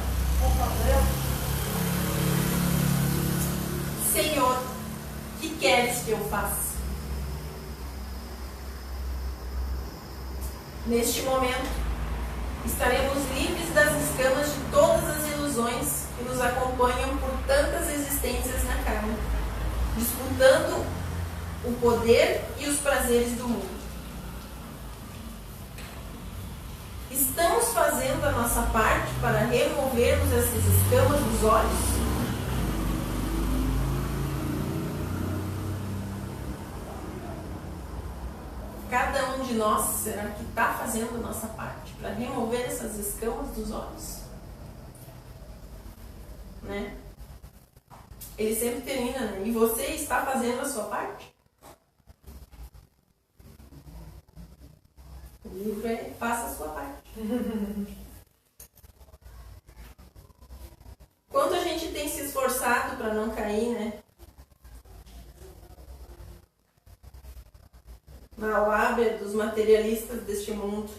Senhor, que queres que eu faça? Neste momento, estaremos livres das escamas de todas as ilusões que nos acompanham por tantas existências na carne, disputando o poder e os prazeres do mundo. Estamos fazendo a nossa parte para removermos essas escamas dos olhos? Cada um de nós, será que está fazendo a nossa parte para remover essas escamas dos olhos? Né? Ele sempre termina, né? E você está fazendo a sua parte? O livro é faça a sua parte. Quanto a gente tem se esforçado para não cair, né? Na lábia dos materialistas deste mundo.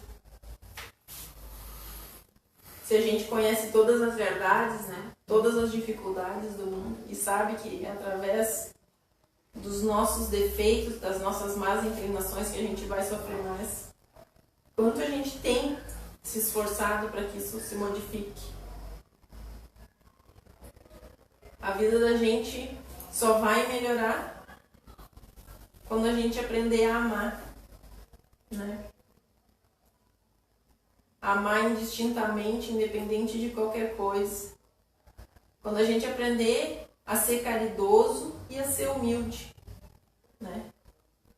Se a gente conhece todas as verdades, né? Todas as dificuldades do mundo e sabe que é através dos nossos defeitos, das nossas más inclinações que a gente vai sofrer mais. Quanto a gente tem se esforçado para que isso se modifique? A vida da gente só vai melhorar quando a gente aprender a amar, né? Amar indistintamente, independente de qualquer coisa. Quando a gente aprender a ser caridoso e a ser humilde, né?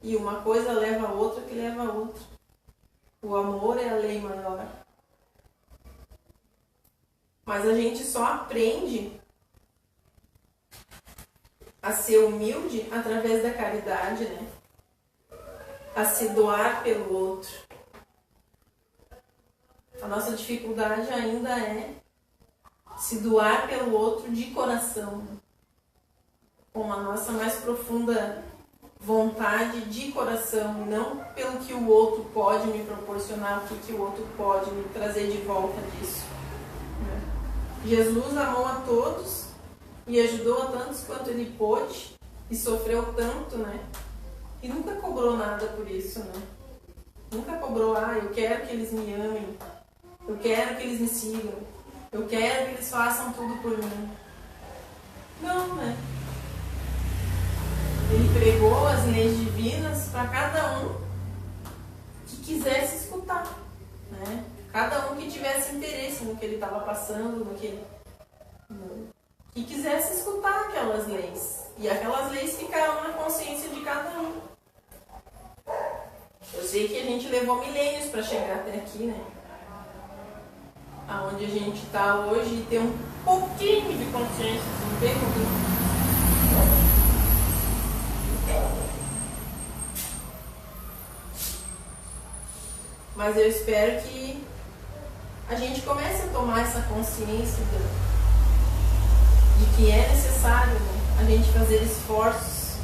E uma coisa leva a outra que leva a outra. O amor é a lei maior. Mas a gente só aprende a ser humilde através da caridade, né? A se doar pelo outro. A nossa dificuldade ainda é se doar pelo outro de coração, com a nossa mais profunda vontade de coração, não pelo que o outro pode me proporcionar, o que o outro pode me trazer de volta disso. Jesus amou a todos e ajudou a tantos quanto ele pôde e sofreu tanto, né? E nunca cobrou nada por isso, né? Nunca cobrou, eu quero que eles me amem, eu quero que eles me sigam, eu quero que eles façam tudo por mim. Não, né? Ele pregou as leis divinas para cada um que quisesse escutar, né? Cada um que tivesse interesse no que ele estava passando, que quisesse escutar aquelas leis. E aquelas leis ficaram na consciência de cada um. Eu sei que a gente levou milênios para chegar até aqui, né? Aonde a gente está hoje e ter um pouquinho de consciência, bem pouquinho. Mas eu espero que a gente comece a tomar essa consciência de que é necessário, né, a gente fazer esforços.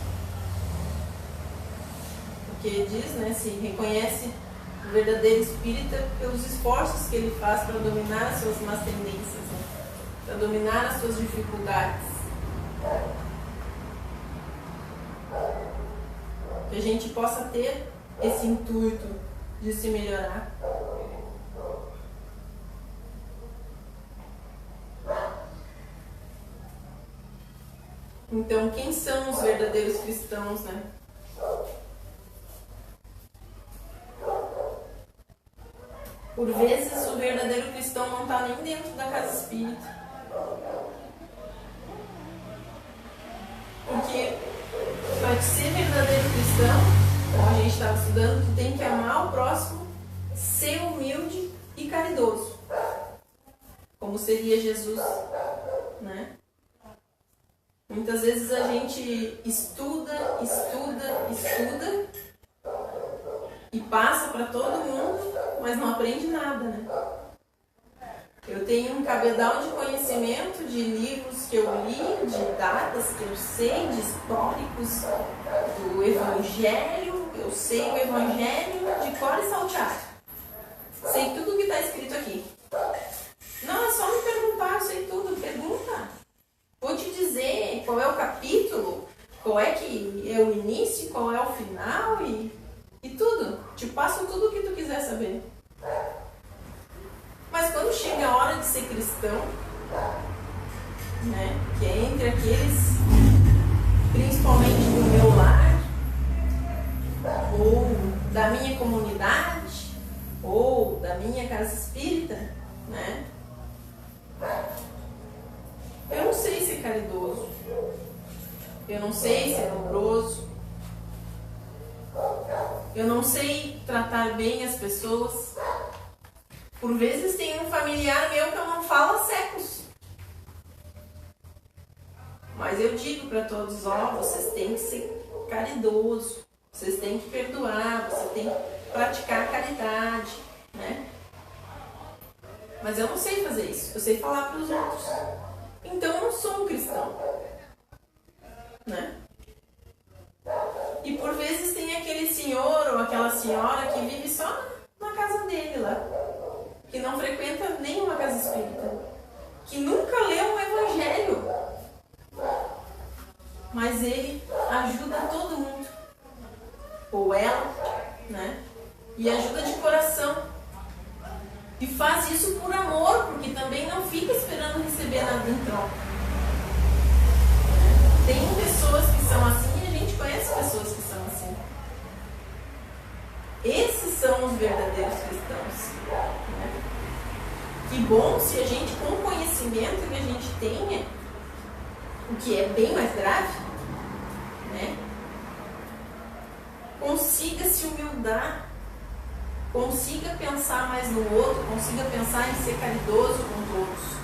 Porque diz, né, se reconhece o verdadeiro espírita pelos esforços que ele faz para dominar as suas más tendências, né, para dominar as suas dificuldades. Que a gente possa ter esse intuito de se melhorar. Então, quem são os verdadeiros cristãos, né? Por vezes, o verdadeiro cristão não está nem dentro da casa espírita. Porque, para ser verdadeiro cristão, como a gente estava estudando, tu tem que amar o próximo, ser humilde e caridoso. Como seria Jesus, né? Muitas vezes a gente estuda e passa para todo mundo, mas não aprende nada, né? Eu tenho um cabedal de conhecimento de livros que eu li, de datas que eu sei, de históricos do Evangelho. Eu sei o Evangelho de cor e salteado. Sei tudo o que está escrito aqui. Não, é só me perguntar, eu sei tudo. Pergunta. Vou te dizer qual é o capítulo, qual é que é o início, qual é o final e tudo. Te passo tudo o que tu quiser saber. Mas quando chega a hora de ser cristão, né, que é entre aqueles, principalmente do meu lar, comunidade ou da minha casa espírita, né? Eu não sei ser caridoso, eu não sei ser amoroso, eu não sei tratar bem as pessoas. Por vezes tem um familiar meu que eu não falo há séculos. Mas eu digo para todos, vocês têm que ser caridoso, vocês têm que perdoar, vocês têm que praticar a caridade, né? Mas eu não sei fazer isso, eu sei falar para os outros. Então eu não sou um cristão, né? E por vezes tem aquele senhor ou aquela senhora que vive só na casa dele lá, que não frequenta nenhuma casa espírita, que nunca leu um evangelho, mas ele ajuda todo mundo, ou ela, né? E ajuda de coração, e faz isso por amor, porque também não fica esperando receber nada em troca. Tem pessoas que são assim, e a gente conhece pessoas que são assim. Esses são os verdadeiros cristãos, né? Que bom se a gente, com o conhecimento que a gente tenha, o que é bem mais grave, né? Consiga se humildar, consiga pensar mais no outro, consiga pensar em ser caridoso com todos,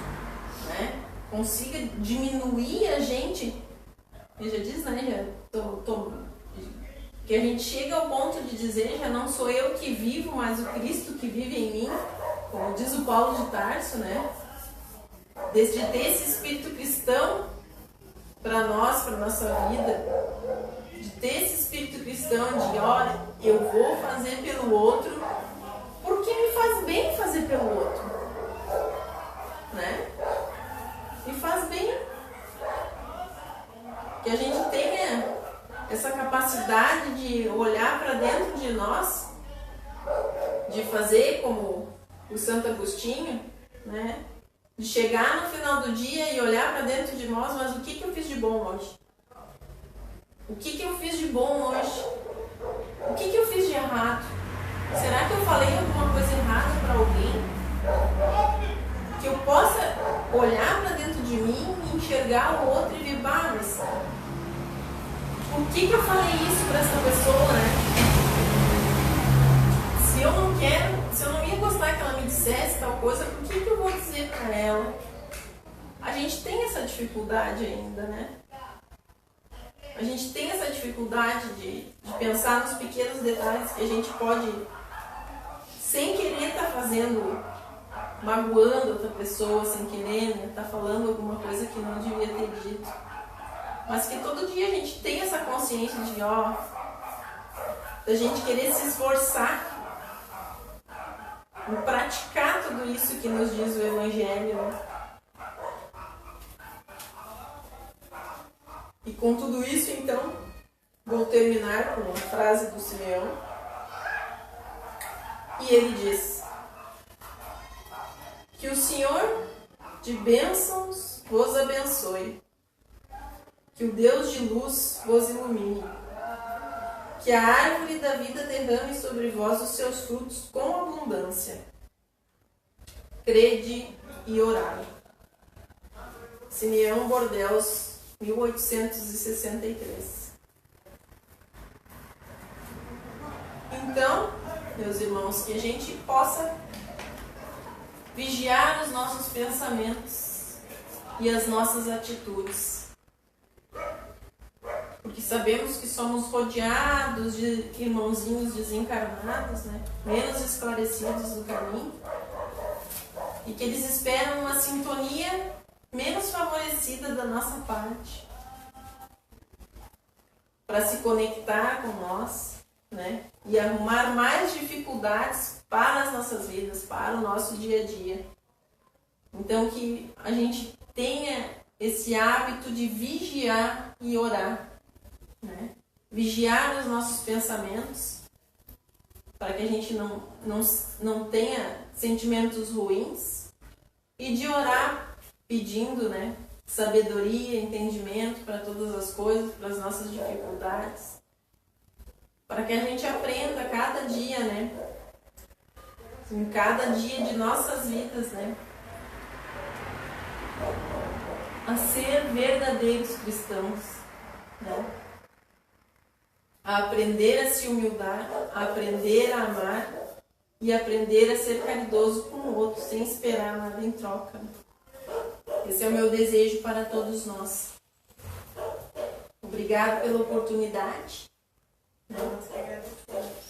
né? Consiga diminuir a gente, já diz, né? Que a gente chega ao ponto de dizer, já não sou eu que vivo, mas o Cristo que vive em mim, como diz o Paulo de Tarso, né? Desde ter esse espírito cristão para nós, para nossa vida, de ter esse espírito cristão de, olha, eu vou fazer pelo outro porque me faz bem fazer pelo outro, né? Me faz bem. Que a gente tenha essa capacidade de olhar para dentro de nós, de fazer como o Santo Agostinho, né? De chegar no final do dia e olhar para dentro de nós, mas o que eu fiz de bom hoje? O que eu fiz de bom hoje? O que eu fiz de errado? Será que eu falei alguma coisa errada para alguém? Que eu possa olhar para dentro de mim e enxergar o outro e ver, mas por que eu falei isso para essa pessoa, né? Se eu não quero, se eu não ia gostar que ela me dissesse tal coisa, por que eu vou dizer para ela? A gente tem essa dificuldade ainda, né? A gente tem essa dificuldade de pensar nos pequenos detalhes que a gente pode, sem querer, estar fazendo, magoando outra pessoa, sem querer, né? Tá falando alguma coisa que não devia ter dito. Mas que todo dia a gente tem essa consciência de, da gente querer se esforçar em praticar tudo isso que nos diz o Evangelho, né? E com tudo isso, então, vou terminar com uma frase do Simeão. E ele diz: que o Senhor de bênçãos vos abençoe, que o Deus de luz vos ilumine, que a árvore da vida derrame sobre vós os seus frutos com abundância. Crede e orai. Simeão Bordeaux, 1863. Então, meus irmãos, que a gente possa vigiar os nossos pensamentos e as nossas atitudes, porque sabemos que somos rodeados de irmãozinhos desencarnados, né? Menos esclarecidos do caminho, e que eles esperam uma sintonia menos favorecida da nossa parte para se conectar com nós, né? E arrumar mais dificuldades para as nossas vidas, para o nosso dia a dia. Então que a gente tenha esse hábito de vigiar e orar, né? Vigiar os nossos pensamentos para que a gente não tenha sentimentos ruins, e de orar pedindo, né, sabedoria, entendimento para todas as coisas, para as nossas dificuldades, para que a gente aprenda cada dia, né, em cada dia de nossas vidas, né? A ser verdadeiros cristãos, né? A aprender a se humildar, a aprender a amar e aprender a ser caridoso com o outro, sem esperar nada em troca. Esse é o meu desejo para todos nós. Obrigado pela oportunidade.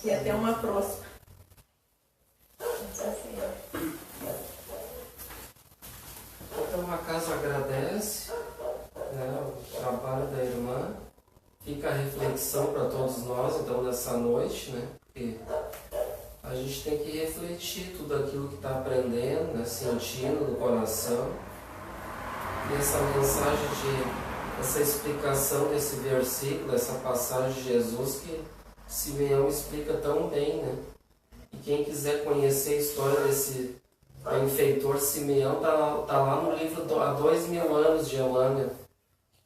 E até uma próxima. Então a casa agradece, né, o trabalho da irmã. Fica a reflexão para todos nós, então, nessa noite, né? Porque a gente tem que refletir tudo aquilo que está aprendendo, né, sentindo no coração. E essa mensagem essa explicação desse versículo, essa passagem de Jesus que Simeão explica tão bem, né? E quem quiser conhecer a história desse benfeitor Simeão, tá lá no livro Há 2000 anos de Emmanuel.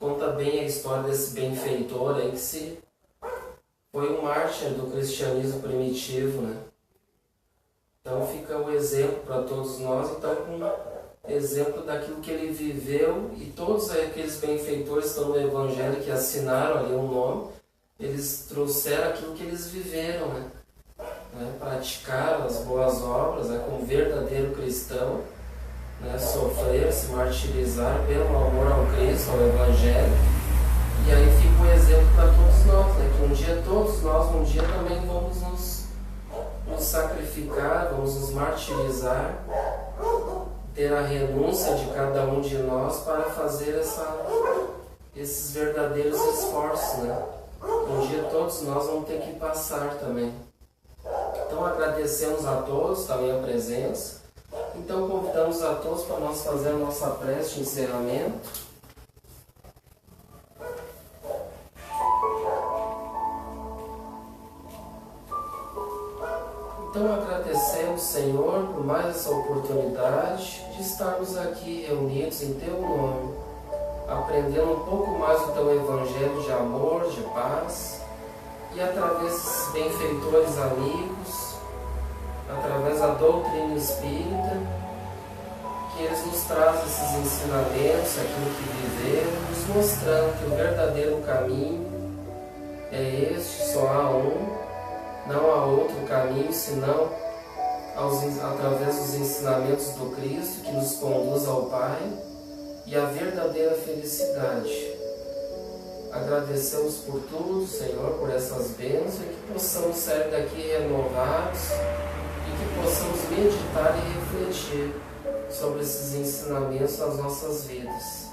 Conta bem a história desse benfeitor aí que foi um mártir do cristianismo primitivo, né? Então fica o exemplo para todos nós, então com exemplo daquilo que ele viveu, e todos aqueles benfeitores que estão no Evangelho, que assinaram ali um nome, eles trouxeram aquilo que eles viveram, né? Praticaram as boas obras, né? Como verdadeiro cristão, né? Sofrer, se martirizar pelo amor ao Cristo, ao Evangelho. E aí fica o exemplo para todos nós, né? Que um dia todos nós, também vamos nos sacrificar, vamos nos martirizar, ter a renúncia de cada um de nós para fazer esses verdadeiros esforços, né? Um dia todos nós vamos ter que passar também. Então agradecemos a todos também a presença. Então convidamos a todos para nós fazer a nossa prece de encerramento. Então agradecemos, Senhor, por mais essa oportunidade de estarmos aqui reunidos em Teu nome, aprendendo um pouco mais do Teu Evangelho de amor, de paz, e através desses benfeitores amigos, através da doutrina espírita, que eles nos trazem esses ensinamentos, aquilo que viveram, nos mostrando que o verdadeiro caminho é este, só há um, não há outro caminho senão através dos ensinamentos do Cristo, que nos conduz ao Pai e à verdadeira felicidade. Agradecemos por tudo, Senhor, por essas bênçãos, e que possamos sair daqui renovados e que possamos meditar e refletir sobre esses ensinamentos nas nossas vidas.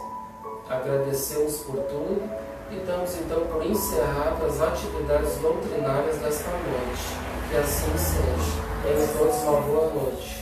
Agradecemos por tudo e damos então por encerradas as atividades doutrinárias desta noite. Que assim seja. Tenham todos uma boa noite.